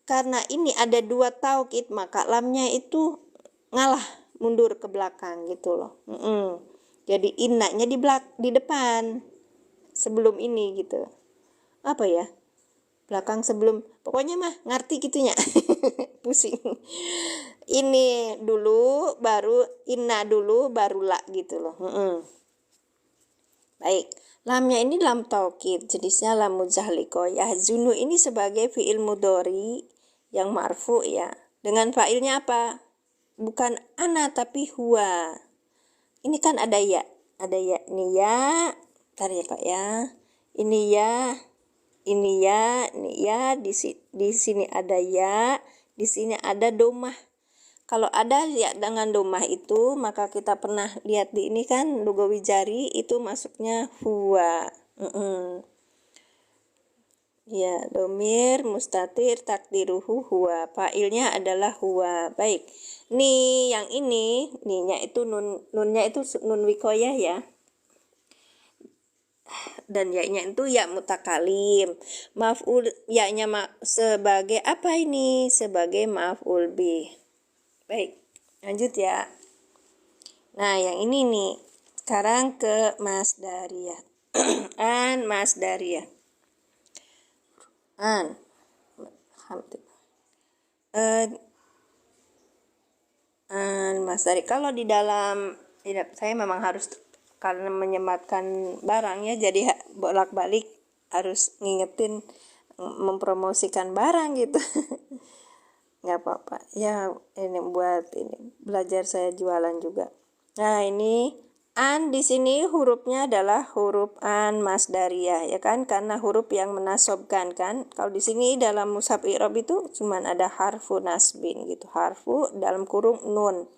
Karena ini ada dua taukid, maka lamnya itu ngalah, mundur ke belakang gitu loh. Jadi innanya di depan sebelum ini gitu. Apa ya? Belakang sebelum, pokoknya mah ngerti gitunya. Pusing. Ini dulu baru inna dulu baru la gitu loh. Baik, lamnya ini lam taukid, jenisnya lam muzahliqoh. Yahzunu ini sebagai fi'il mudhari yang marfu ya. Dengan fa'ilnya apa? Bukan ana tapi huwa. Ini kan ada ya. Ada ya. Ini ya. Bentar ya Pak ya. Ini ya. Ini ya. Ini ya. Di sini ada ya. Di sini ada domah. Kalau ada ya dengan domah itu, maka kita pernah lihat di ini kan lugawi jari itu masuknya huwa. Ya, domir mustatir takdiruhu huwa. Fa'ilnya adalah huwa. Baik. Nih yang ini, nih-nya itu nunnya itu nun wikoyah ya. Dan ya-nya itu ya mutakalim. Maf'ul ya-nya sebagai apa ini? Sebagai maf'ul bih. Baik, lanjut ya. Nah, yang ini nih. Sekarang ke Mas Daria. Mas Daria. Mas Dari, kalau di dalam saya memang harus karena menyematkan barangnya, jadi bolak-balik harus ngingetin mempromosikan barang gitu. Nggak apa-apa ya, ini buat ini belajar saya jualan juga. Nah, ini An di sini hurufnya adalah huruf an masdariyah, ya kan? Karena huruf yang menasobkan kan. Kalau di sini dalam mushaf i'rab itu cuman ada harfu nasbin gitu. Harfu dalam kurung nun.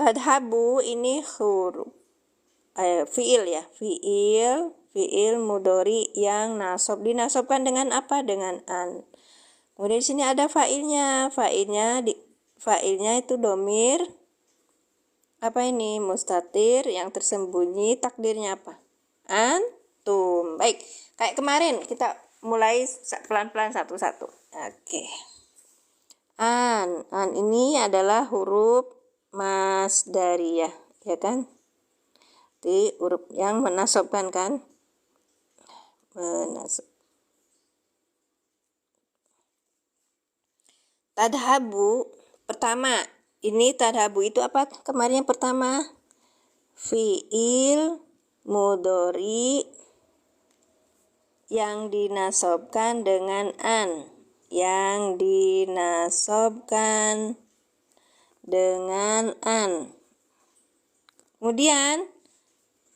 Tadhabu ini huruf fiil ya. Fiil mudhari yang dinasobkan dengan apa? Dengan an. Kemudian di sini ada fa'ilnya. Fa'ilnya itu domir apa ini? Mustatir yang tersembunyi, takdirnya apa? Antum. Baik, kayak kemarin kita mulai pelan-pelan satu-satu. Oke. An ini adalah huruf masdariyah, ya kan? Di huruf yang menasobkan kan? Tadhabu pertama. Ini tadhabu itu apa? Kemarin yang pertama fiil mudhari yang dinasobkan dengan an. Yang dinasobkan dengan an. Kemudian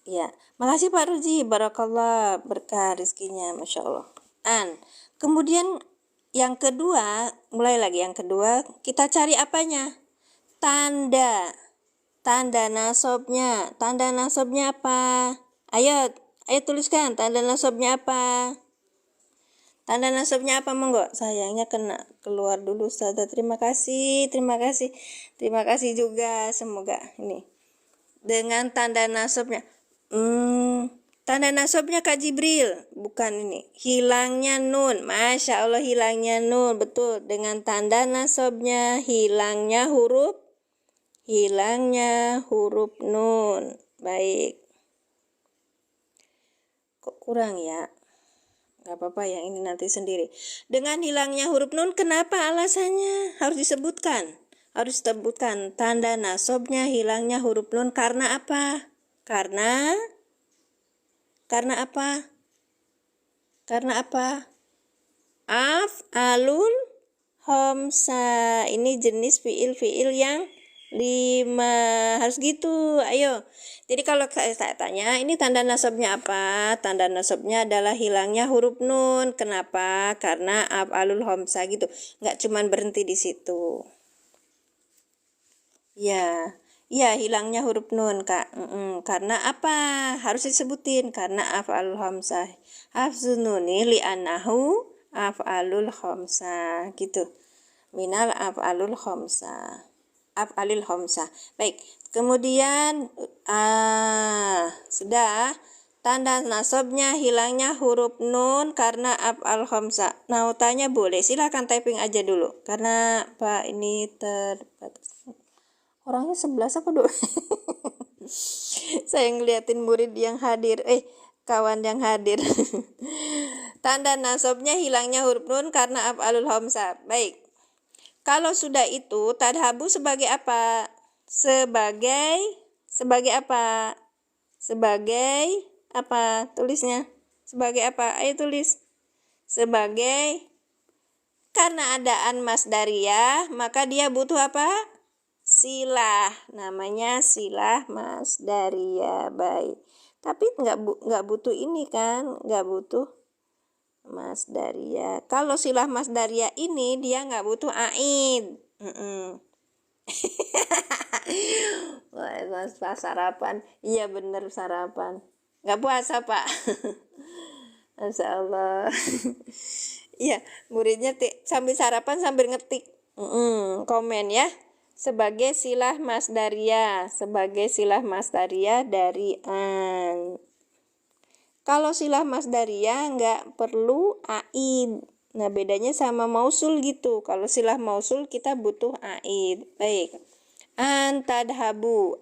ya, makasih Pak Ruji, barakallah, berkah rezekinya, masya Allah. An. Kemudian yang kedua, mulai lagi yang kedua, kita cari apanya? Tanda nasobnya. Tanda nasobnya apa? Ayo tuliskan tanda nasobnya apa? Tanda nasobnya apa, monggo? Sayangnya kena keluar dulu, Ustazah. Terima kasih juga. Semoga ini dengan tanda nasobnya. Tanda nasobnya Kak Jibril, bukan ini. Hilangnya nun, masya Allah hilangnya nun, betul. Dengan tanda nasobnya hilangnya huruf nun. Baik. Kok kurang ya? Gak apa-apa, yang ini nanti sendiri. Dengan hilangnya huruf nun, kenapa alasannya? Harus disebutkan. Tanda nasobnya hilangnya huruf nun karena apa? Karena apa? Af'alul khamsa. Ini jenis fiil yang 5. Harus gitu. Ayo. Jadi kalau saya tanya, ini tanda nasabnya apa? Tanda nasabnya adalah hilangnya huruf nun. Kenapa? Karena af'alul khamsa gitu. Nggak cuman berhenti di situ. Ya. Iya, hilangnya huruf nun, Kak. Karena apa? Harus disebutin. Karena af'alul khamsah. Hafzun nuni li'annahu af'alul khamsah. Gitu. Minal af'alul khamsah. Af'alil khamsah. Baik. Kemudian, sudah. Tanda nasabnya hilangnya huruf nun karena af'al khamsah. Nah, tanya boleh. Silahkan typing aja dulu. Karena Pak ini terbatas. Orangnya 11 apa 2? Saya ngeliatin murid yang hadir. Kawan yang hadir. Tanda nasabnya hilangnya huruf nun karena af'alul khamsah. Baik. Kalau sudah itu, tadhabu sebagai apa? Sebagai apa? Sebagai apa? Tulisnya. Sebagai apa? Ayo tulis. Sebagai, karena ada an masdariyah, maka dia butuh apa? Silah, namanya silah masdariyah. Baik, tapi nggak butuh ini kan, nggak butuh masdariyah. Kalau silah masdariyah ini dia nggak butuh aid. Wah, pas sarapan, iya bener sarapan, nggak puasa Pak. Masya Allah. Iya, muridnya sambil sarapan sambil ngetik komen ya. Sebagai silah masdariyah dari an. Kalau silah masdariyah nggak perlu aid. Nah, bedanya sama mausul gitu. Kalau silah mausul kita butuh aid. Baik. Antadhabu,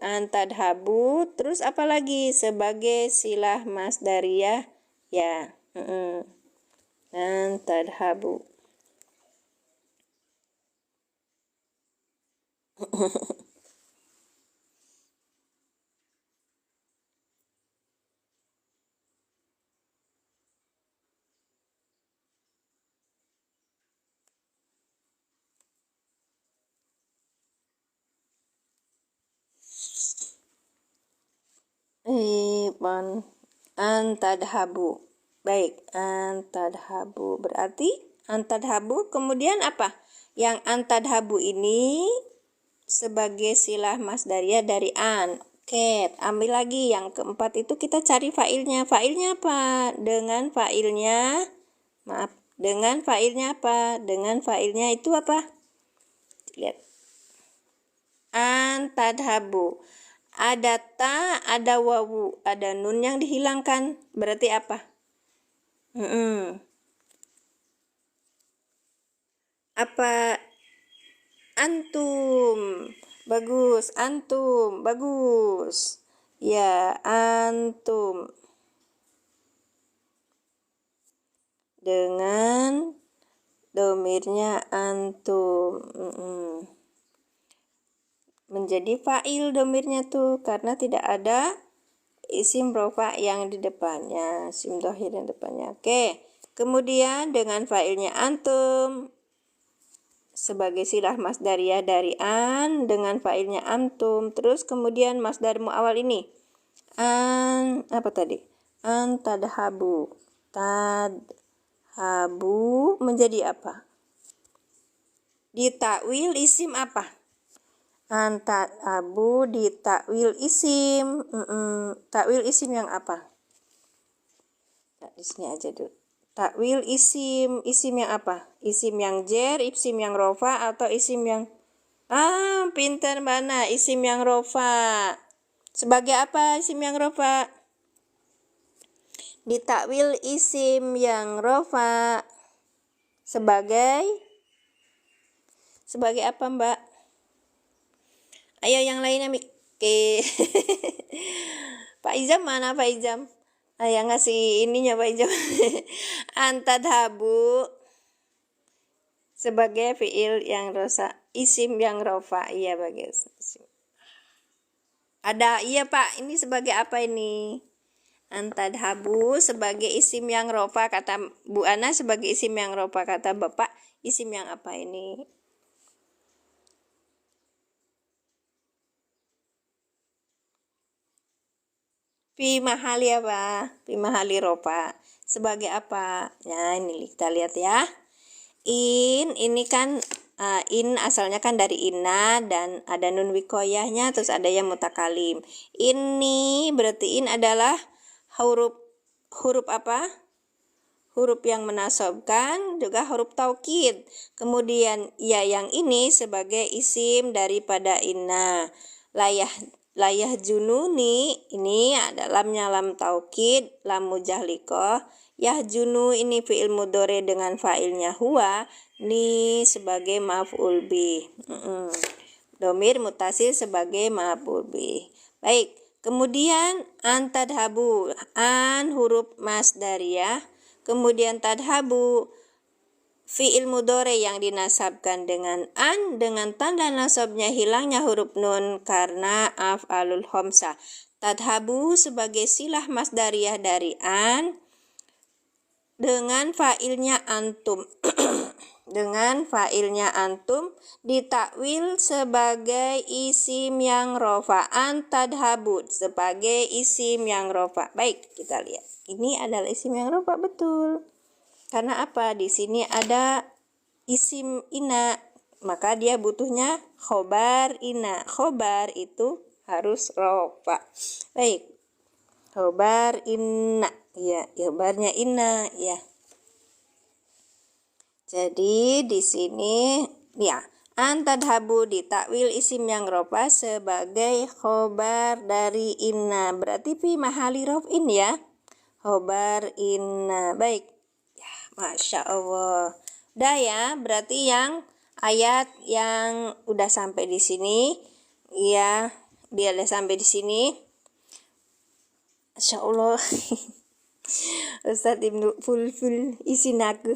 terus apa lagi sebagai silah masdariyah ya. Antadhabu. simpan. Antadhabu. Baik, antadhabu berarti antadhabu kemudian apa? Yang antadhabu ini sebagai silah masdariyah dari an. Oke, ambil lagi yang keempat itu kita cari failnya. Failnya apa? Dengan failnya apa? Dengan failnya itu apa? Lihat. Antadhabu. Ada ta, ada wawu, ada nun yang dihilangkan. Berarti apa? Apa? Antum. Bagus, antum. Bagus. Ya, antum. Dengan domirnya antum. Menjadi fa'il domirnya tuh karena tidak ada isim rofa yang di depannya, isim dhohir yang depannya. Oke, kemudian dengan fa'ilnya antum sebagai silah masdariyah dari an dengan fa'ilnya antum. Terus kemudian masdar mu'awal ini apa tadi? Tadhabu. Tadhabu menjadi apa? Ditakwil isim apa? Tadhabu ditakwil isim. Takwil isim yang apa? Nah, di sini aja dulu. Takwil isim yang apa? Isim yang jer, isim yang rofa, atau isim yang pintar mana? Isim yang rofa. Sebagai apa isim yang rofa? Ditakwil isim yang rofa sebagai apa, Mbak? Ayo yang lainnya Oke. Pak Izam mana Pak Izam? Yang ngasih ininya Pak Izam. Antadhabu sebagai fiil yang rosa, isim yang rofa. Iya bagus. Ada, iya Pak, ini sebagai apa ini? Antadhabu sebagai isim yang rofa, kata Bu Ana sebagai isim yang rofa, kata Bapak isim yang apa ini? Fi mahali apa? Fi mahali rofa. Sebagai apa? Ya, ini kita lihat ya. Ini kan in asalnya kan dari inna dan ada nun wikoyahnya, terus ada yang mutakalim. Ini berarti in adalah huruf apa? Huruf yang menasobkan, juga huruf taukid. Kemudian ya yang ini sebagai isim daripada inna. Layah jununi ini adalah lam taukid, lam mujahlikoh. Yahjunu ini fi'il mudhari dengan fa'ilnya huwa, ni sebagai maf'ul bih. Domir mutasil sebagai maf'ul bih. Baik, kemudian antadhabu, an huruf masdariyah, kemudian tadhabu fi'il mudhari yang dinasabkan dengan an dengan tanda nasabnya hilangnya huruf nun karena af'alul khamsah. Tadhabu sebagai silah masdariyah dari an dengan fa'ilnya antum. Dengan fa'ilnya antum ditakwil sebagai isim yang rofa. Antadhabu sebagai isim yang rofa. Baik, kita lihat. Ini adalah isim yang rofa, betul. Karena apa? Di sini ada isim ina, maka dia butuhnya khobar ina. Khobar itu harus rofa. Baik, khobar ina, ya, khobarnya ina, ya. Jadi di sini ya, antadhabu ditakwil isim yang rofa sebagai khobar dari inna. Berarti fi mahali rof'in ya. Khobar inna. Baik. Masya Allah. Udah ya, berarti yang ayat yang udah sampai di sini, ya, dia udah sampai di sini. Masya Allah. Ustadz Ibnu full isin aku.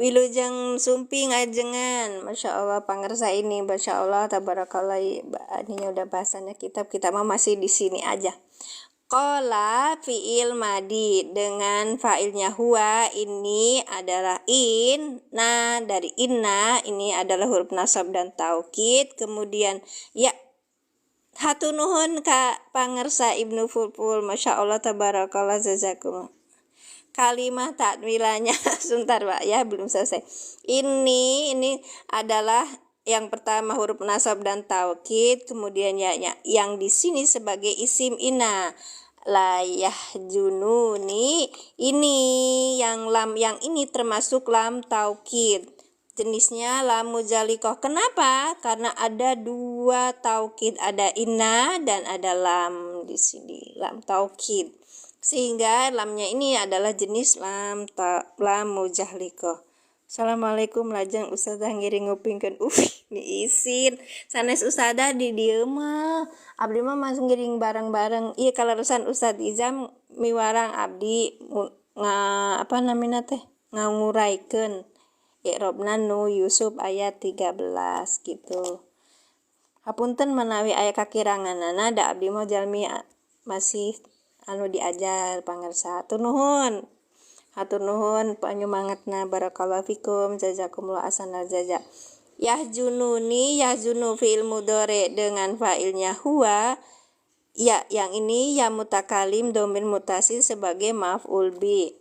Wilujeng sumping ajengan. Masya Allah, pangersa ini, Masya Allah, tabarakallah. Ininya udah bahasannya kitab, kita mah masih di sini aja. Qala fi'il madi dengan fa'ilnya huwa, ini adalah inna, dari inna ini adalah huruf nasab dan taukid. Kemudian ya Hatur nuhun Kak pangersa Ibnu Fulful, Masya Allah tabarakallah jazakumullah. Kalimat takwilanya sebentar Pak ya, belum selesai. Ini adalah yang pertama huruf nasab dan taukid, kemudian ya yang di sini sebagai isim ina. Layah jununi, ini yang lam yang ini termasuk lam taukid. Jenisnya lam mujalikoh. Kenapa? Karena ada dua taukid, ada inna dan ada lam di sini, lam taukid. Sehingga lamnya ini adalah jenis lam mujahliko. Assalamualaikum lajeng ustadzah ngiring ngupingkeun. Ini isin sanes ustadzah di dieu mah abdi mah masuk ngiring bareng-bareng. Ieu kalaresan Ustadz Izam miwarang abdi apa namina teh nganguraikeun i'robna nu Yusuf ayat 13 gitu. Hapunten menawi aya kakiranganana da abdi mah jalmi masih anu diajar pangersa. Hatur nuhun panyumangatna, barakallahu fikum, jazakumullah ahsanal jaza. Yahjununi, yahjunu fi'il mudhari dengan fa'ilnya huwa. Ya, yang ini ya mutakalim domir mutasil sebagai maf'ul bi.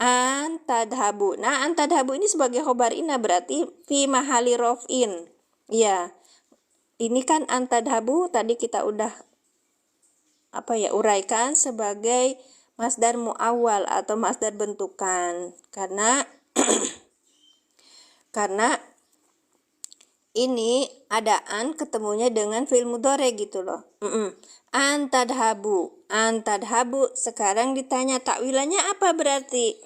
Antadhabu. Nah, antadhabu ini sebagai khobar ina berarti fi mahali rof'in. Ya. Ini kan antadhabu tadi kita udah uraikan sebagai masdar muawwal atau masdar bentukan. Karena ini adaan ketemunya dengan fi'il mudhari gitu loh. Antadhabu sekarang ditanya takwilannya apa berarti?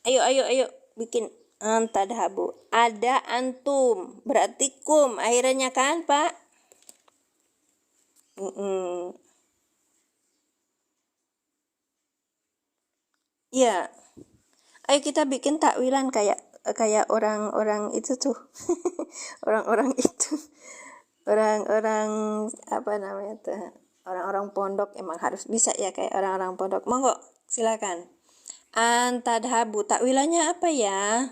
Ayo bikin antadhabu. Ada antum berarti kum akhirnya kan Pak? Ya. Ayo kita bikin takwilan kayak orang-orang itu tuh. orang-orang itu. Orang-orang apa namanya tuh? Orang-orang pondok emang harus bisa ya kayak orang-orang pondok. Monggo, silakan. Antadhabu takwilannya apa ya?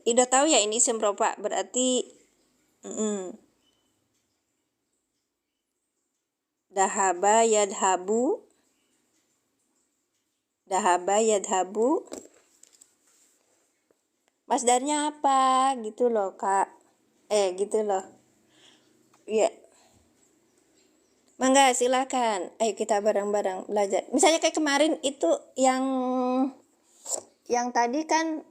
Udah tahu ya ini isim rofa berarti dahaba yadhabu. Masdarnya apa? Gitu loh, Kak. Gitu loh. Iya. Mangga silakan. Ayo kita bareng-bareng belajar. Misalnya kayak kemarin itu yang tadi kan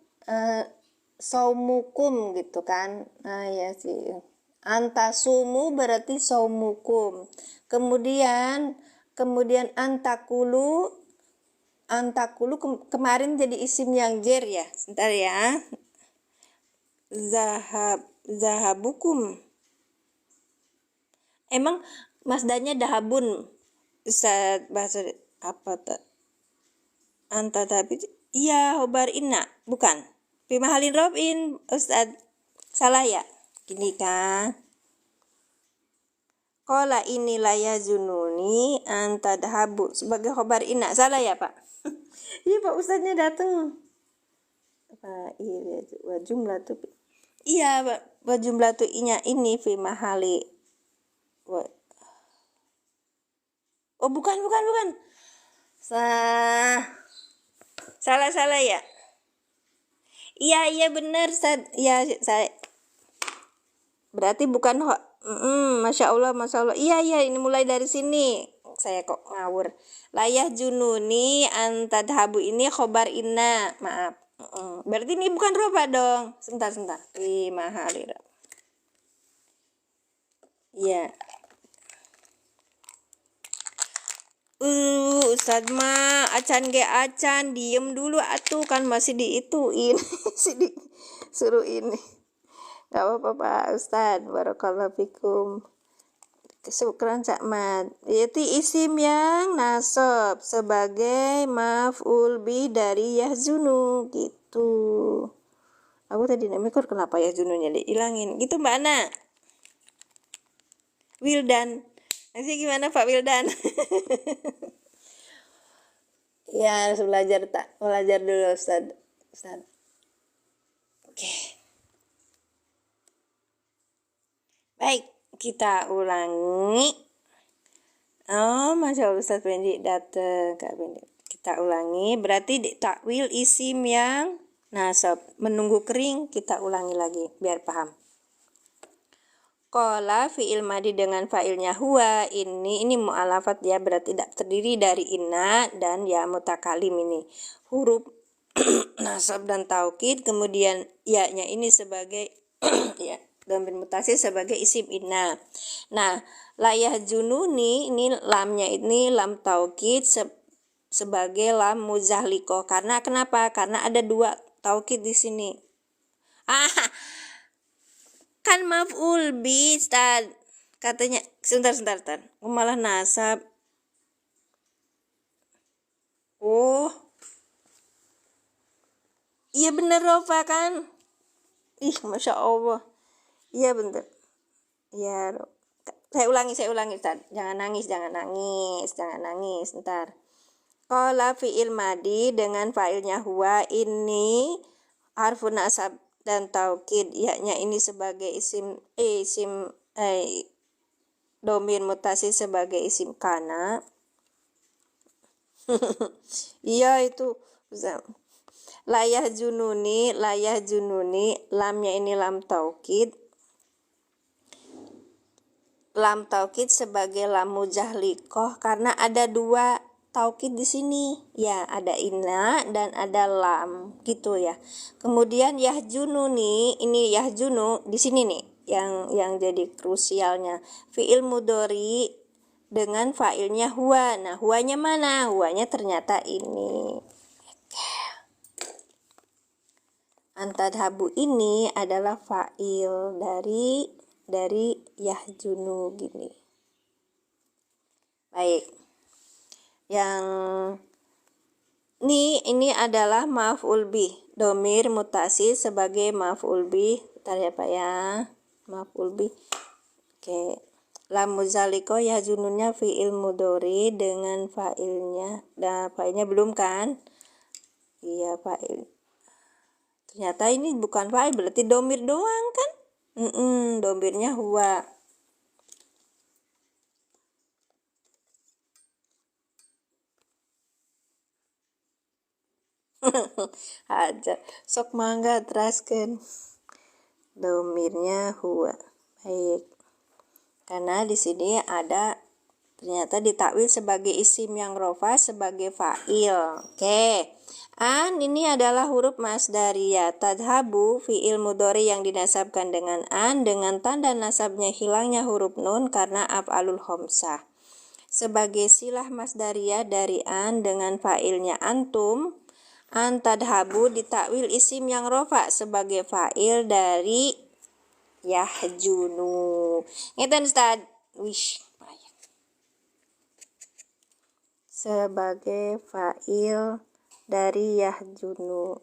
saumukum gitu kan. Nah, ya sih. Antasumu berarti saumukum. Kemudian antakulu kemarin jadi isim yang jer ya. Sebentar ya. Zahabukum. Emang masdarnya dahabun. Ustaz bahasa apa tuh? Antadhabi. Iya, khobar inna, bukan. Fi mahalin robin, Ustaz. Salah ya? Gini kan. Qala ini layazununi antadhabu sebagai khobar inna. Salah ya, Pak? Iya, Pak Ustaznya datang. Wa jumlah tuh. Iya, wa jumlah tuh inya ini fi mahali. Oh, bukan. Salah ya. Iya benar. Ya saya. Berarti bukan Masya Allah. Iya ini mulai dari sini. Saya kok ngawur. Layah jununi antadhabu ini khobar inna. Maaf. Berarti ini bukan roba dong. Sebentar. Mahalira. Iya. Ustaz mah acan diem dulu atuh kan masih diituin. Suruh ini. Gak apa-apa Pak Ustaz. Barakallahu fikum. Syukran Cak Mat. Yaitu isim yang nasab sebagai maf'ul bi dari yahzunu gitu. Aku tadi mikir kenapa yahzununya dihilangin. Gitu Mbak Ana. Wildan. Nanti gimana Pak Wildan? Ya harus belajar dulu Ustaz. Oke. Baik, Kita ulangi. Oh, Masya Allah, Ustaz Pendi datang, Kak Pendi. Kita ulangi, berarti takwil isim yang nasab. Menunggu kering, kita ulangi lagi, biar paham. Qala fi'il madi dengan fa'ilnya huwa, ini mu'alafat ya, berarti tidak terdiri dari inna dan ya mutakalim ini. Huruf nasab dan taukid, kemudian ya-nya ini sebagai ya dhamir mutasil sebagai isim inna. Nah, layah jununi ini lamnya ini lam taukid sebagai lam muzahliko. Karena kenapa? Karena ada dua taukid di sini. Kan maf'ul bi, Ustaz. Katanya sebentar. Malah nasab. Oh. Iya bener Rofa kan? Ih, Masya Allah. Iya bener. Iya. Saya ulangi, Ustaz. Jangan nangis. Ntar. Qala fi'il madi dengan fa'ilnya huwa, ini harfun nasab dan taukid, yaknya ini sebagai dhamir mutasil sebagai isim kana. Iya itu layah jununi, lamnya ini lam taukid sebagai lam mujahliqah, karena ada dua taukid di sini ya, ada inna dan ada lam gitu ya. Kemudian yahjununi, ini yahjunu di sini nih yang jadi krusialnya, fi'il mudhari dengan fa'ilnya huwa. Nah, huwanya mana? Huwanya ternyata ini. Antadhabu ini adalah fa'il dari yahjunu gini. Baik. Yang ini adalah maf'ul bih, dhamir mutasil sebagai maf'ul bih. Bentar ya Pak ya. Maf'ul bih. Oke. Lam muzaliko yahjununnya fi'il mudhari dengan fa'ilnya. Nah, fa'ilnya belum kan? Iya, fa'il. Ternyata ini bukan fa'il, berarti dhamir doang kan? Dhamirnya huwa. Aja sok mangga teraskan dhamirnya huwa. Baik, karena di sini ada ternyata ditakwil sebagai isim yang rofa sebagai fa'il. Oke. Ini adalah huruf masdariyah. Tadhabu fi'il mudhari yang dinasabkan dengan dengan tanda nasabnya hilangnya huruf nun karena af'alul khamsah. Sebagai silah masdariyah dari dengan fa'ilnya antum, tadhabu ditakwil isim yang rofa sebagai fa'il dari yahjunu. Ngeten Ustaz. Wish. Sebagai fa'il dari yahjunu.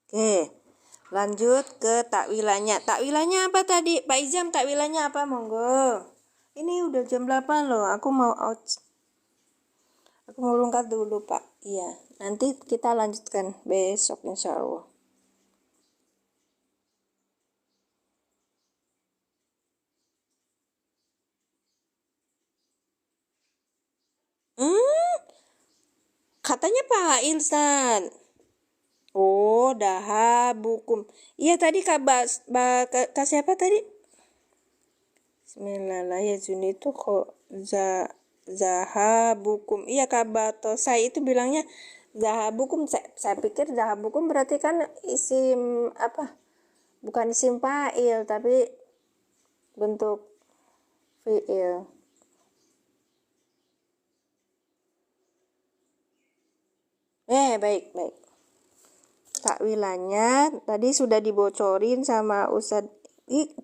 Oke. Lanjut ke takwilannya. Takwilannya apa tadi? Pak Izam, takwilannya apa? Monggo. Ini udah jam 8 loh. Aku mau lengkap dulu, Pak. Iya. Nanti kita lanjutkan besok insya Allah. Katanya Pak Ilsan. Oh, dahabukum. Iya tadi Kak siapa tadi? Bismillahirrahmanirrahim. Itu kok zahabukum. Iya Kak Batosai itu bilangnya zahabukum. Saya pikir zahabukum berarti kan isim apa? Bukan isim fa'il tapi bentuk fi'il. Baik. Takwilannya tadi sudah dibocorin sama Ustadz.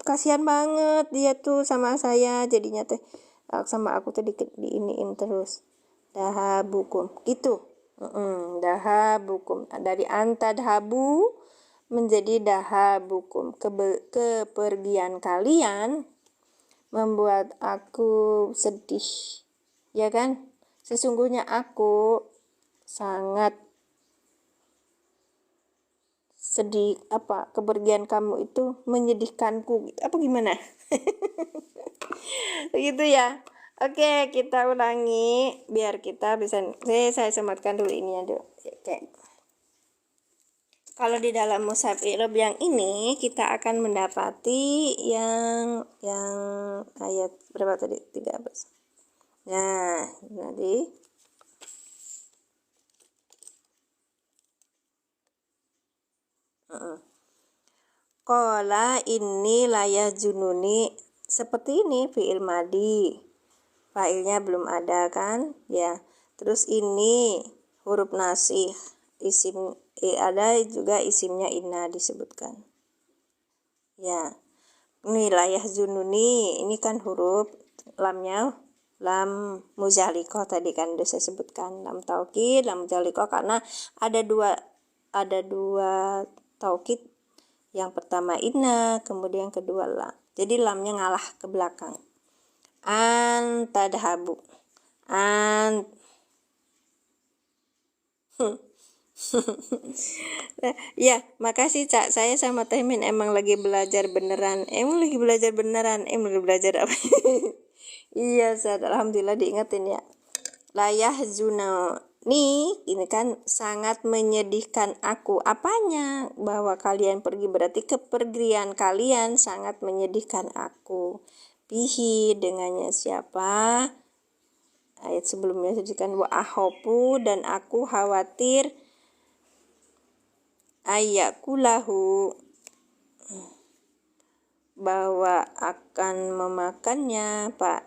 Kasihan banget dia tuh sama saya, jadinya teh sama aku tuh diiniin terus. Dahabukum gitu. Dahabukum dari antadhabu menjadi dahabukum. Kepergian kalian membuat aku sedih, ya kan? Sesungguhnya aku sangat sedih apa kepergian kamu itu menyedihkanku gitu. Apa gimana? Begitu ya. Oke, kita ulangi biar kita bisa. Saya sematkan dulu ini ya, dulu. Oke. Kalau di dalam mushaf i'rab yang ini kita akan mendapati yang ayat berapa tadi? 13. Nah, nanti Qala ini layah jununi, seperti ini fi'il madi, fa'ilnya belum ada kan ya. Terus ini huruf nasih, isim ada juga isimnya inna disebutkan ya. Ini layah jununi, ini kan huruf lamnya lam muzalikah tadi kan udah saya sebutkan, lam taukid, lam muzalikah, karena ada dua taukid. Yang pertama inna, kemudian yang kedua lam. Jadi lamnya ngalah ke belakang. An tadhabu. An ya, makasih Cak. Saya sama Temin emang lagi belajar beneran. Emang lagi belajar beneran. Emang lagi belajar apa? Iya, Ustaz. Alhamdulillah diingetin ya. Layah zuna nih, ini kan sangat menyedihkan aku. Apanya? Bahwa kalian pergi, berarti kepergian kalian sangat menyedihkan aku. Bihi, dengannya siapa? Ayat sebelumnya disebutkan wa ahopu, dan aku khawatir ayakulahu, bahwa akan memakannya Pak.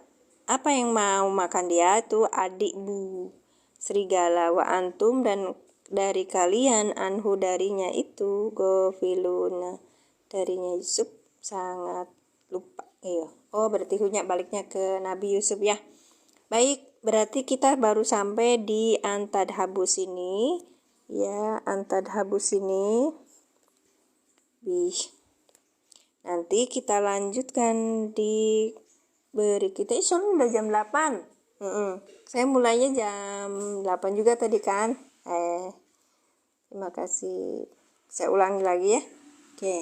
Apa yang mau makan dia itu adik bu serigala, wa antum, dan dari kalian, anhu darinya itu, gofiluna darinya Yusuf sangat lupa. Iya. Oh, berarti hunya baliknya ke Nabi Yusuf ya. Baik, berarti kita baru sampai di antadhabus ini ya, antadhabus ini. Nanti kita lanjutkan di beri kita. Soalnya udah jam 8. Saya mulainya jam 8 juga tadi kan. Terima kasih. Saya ulangi lagi ya. Oke.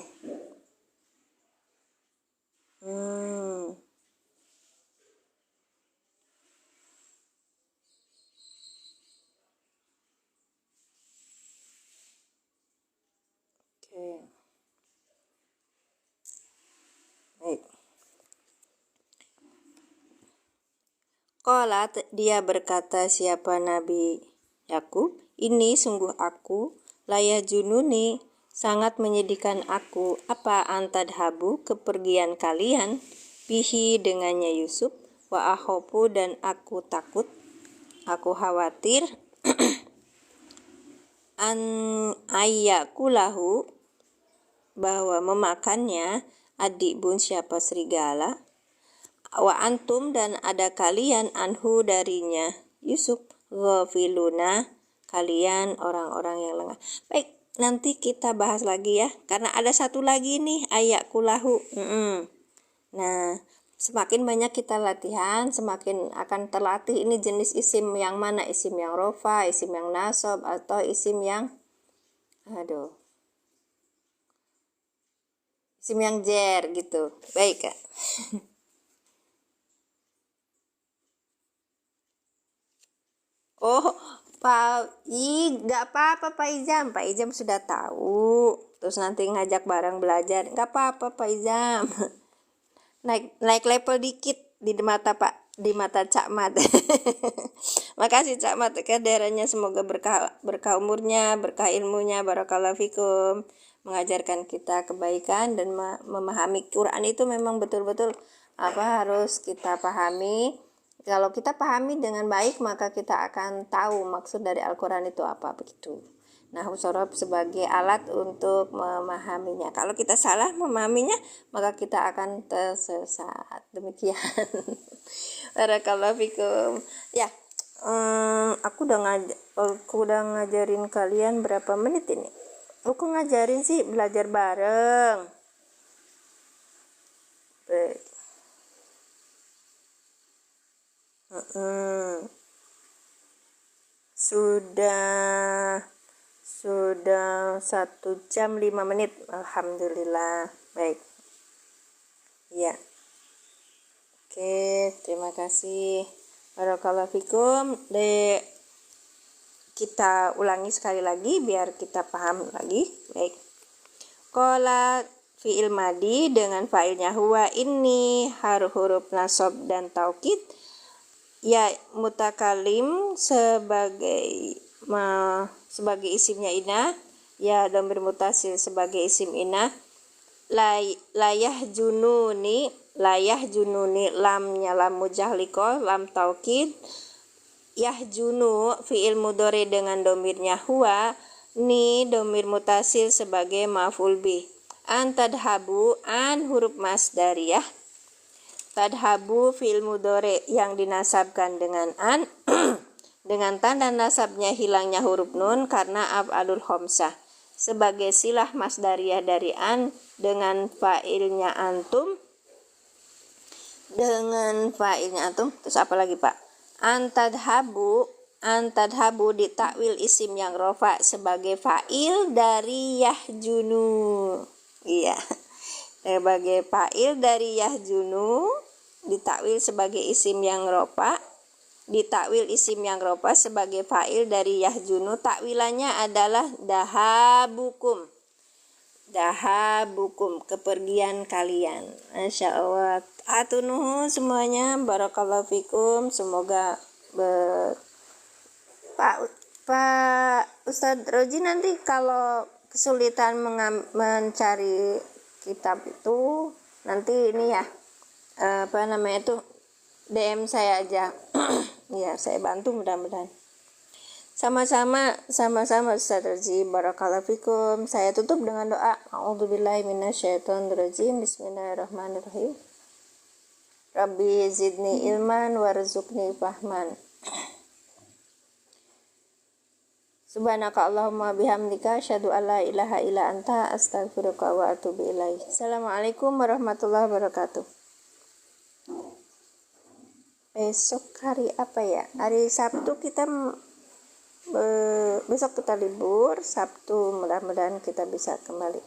Oke. Baik. Qala, dia berkata, siapa Nabi Yakub, ini sungguh aku, layah jununi, sangat menyedihkan aku, apa antadhabu, kepergian kalian, bihi, dengannya Yusuf, wa ahopu, dan aku takut, aku khawatir, an ayyakulahu, bahwa memakannya adik bun siapa serigala, wa antum, dan ada kalian, anhu darinya Yusuf, ghafiluna, kalian orang-orang yang lengah. Baik, nanti kita bahas lagi ya, karena ada satu lagi nih ayakulahu. Nah, semakin banyak kita latihan, semakin akan terlatih ini jenis isim yang mana, isim yang rofa, isim yang nasab, atau isim yang isim yang jer gitu. Baik Kak. Oh, nggak apa-apa Pak Izam. Pak Izam sudah tahu. Terus nanti ngajak bareng belajar. Nggak apa-apa Pak Izam. Naik level dikit di mata di mata Cak Mat. Makasih Cak Mat. Kehadirannya semoga berkah umurnya, berkah ilmunya, barakallahu fikum. Mengajarkan kita kebaikan dan memahami Quran itu memang betul-betul harus kita pahami. Kalau kita pahami dengan baik, maka kita akan tahu maksud dari Al-Quran itu apa, begitu. Nahwu sorof sebagai alat untuk memahaminya. Kalau kita salah memahaminya, maka kita akan tersesat. Demikian. Barakallahu fikum. Ya, aku udah ngajarin kalian berapa menit ini? Aku ngajarin sih belajar bareng. Baik. Sudah Sudah 1 jam 5 menit. Alhamdulillah. Baik. Ya. Oke, terima kasih. Barakallahu fikum. Kita ulangi sekali lagi biar kita paham lagi. Baik. Qala fi'il madi dengan fa'ilnya huwa ini huruf nasab dan taukid. Ya mutakalim sebagai isimnya inah, ya dhamir mutasil sebagai isim inah. Layah jununi lamnya lam mujahliqah, lam taukid. Yahjunu fi'il mudhari dengan domirnya huwa, ni domir mutasil sebagai maf'ul bih. An tadhabu, an huruf masdariyah. Tadhabu fi'il mudhari yang dinasabkan dengan an dengan tanda nasabnya hilangnya huruf nun karena af'alul khamsah. Sebagai silah masdariyah dari an dengan fa'ilnya antum. Terus apa lagi, Pak? Antadhabu ditakwil isim yang rofa sebagai fa'il dari yahjunu. Iya. Sebagai fa'il dari yahjunu ditakwil sebagai isim yang rofa. Ditakwil isim yang rofa sebagai fa'il dari yahjunu. Takwilannya adalah dahabukum, kepergian kalian. Masya Allah. Atunuhu semuanya. Barakallahu fikum. Semoga Pak Ustadz Roji nanti kalau kesulitan mencari kitab itu nanti ini ya DM saya aja. Ya, saya bantu mudah-mudahan. Sama-sama Ustadz Roji. Barakallahu fikum. Saya tutup dengan doa. A'udzubillahi minasyaitonirrajim. Bismillahirrahmanirrahim. Rabbi zidni ilman warzuqni fahman. Subhanaka Allahumma bihamdika asyhadu an la ilaha illa anta astaghfiruka wa atubu ilaik. Assalamualaikum warahmatullahi wabarakatuh. Besok hari apa ya? Hari Sabtu kita besok kita libur. Sabtu mudah-mudahan kita bisa kembali.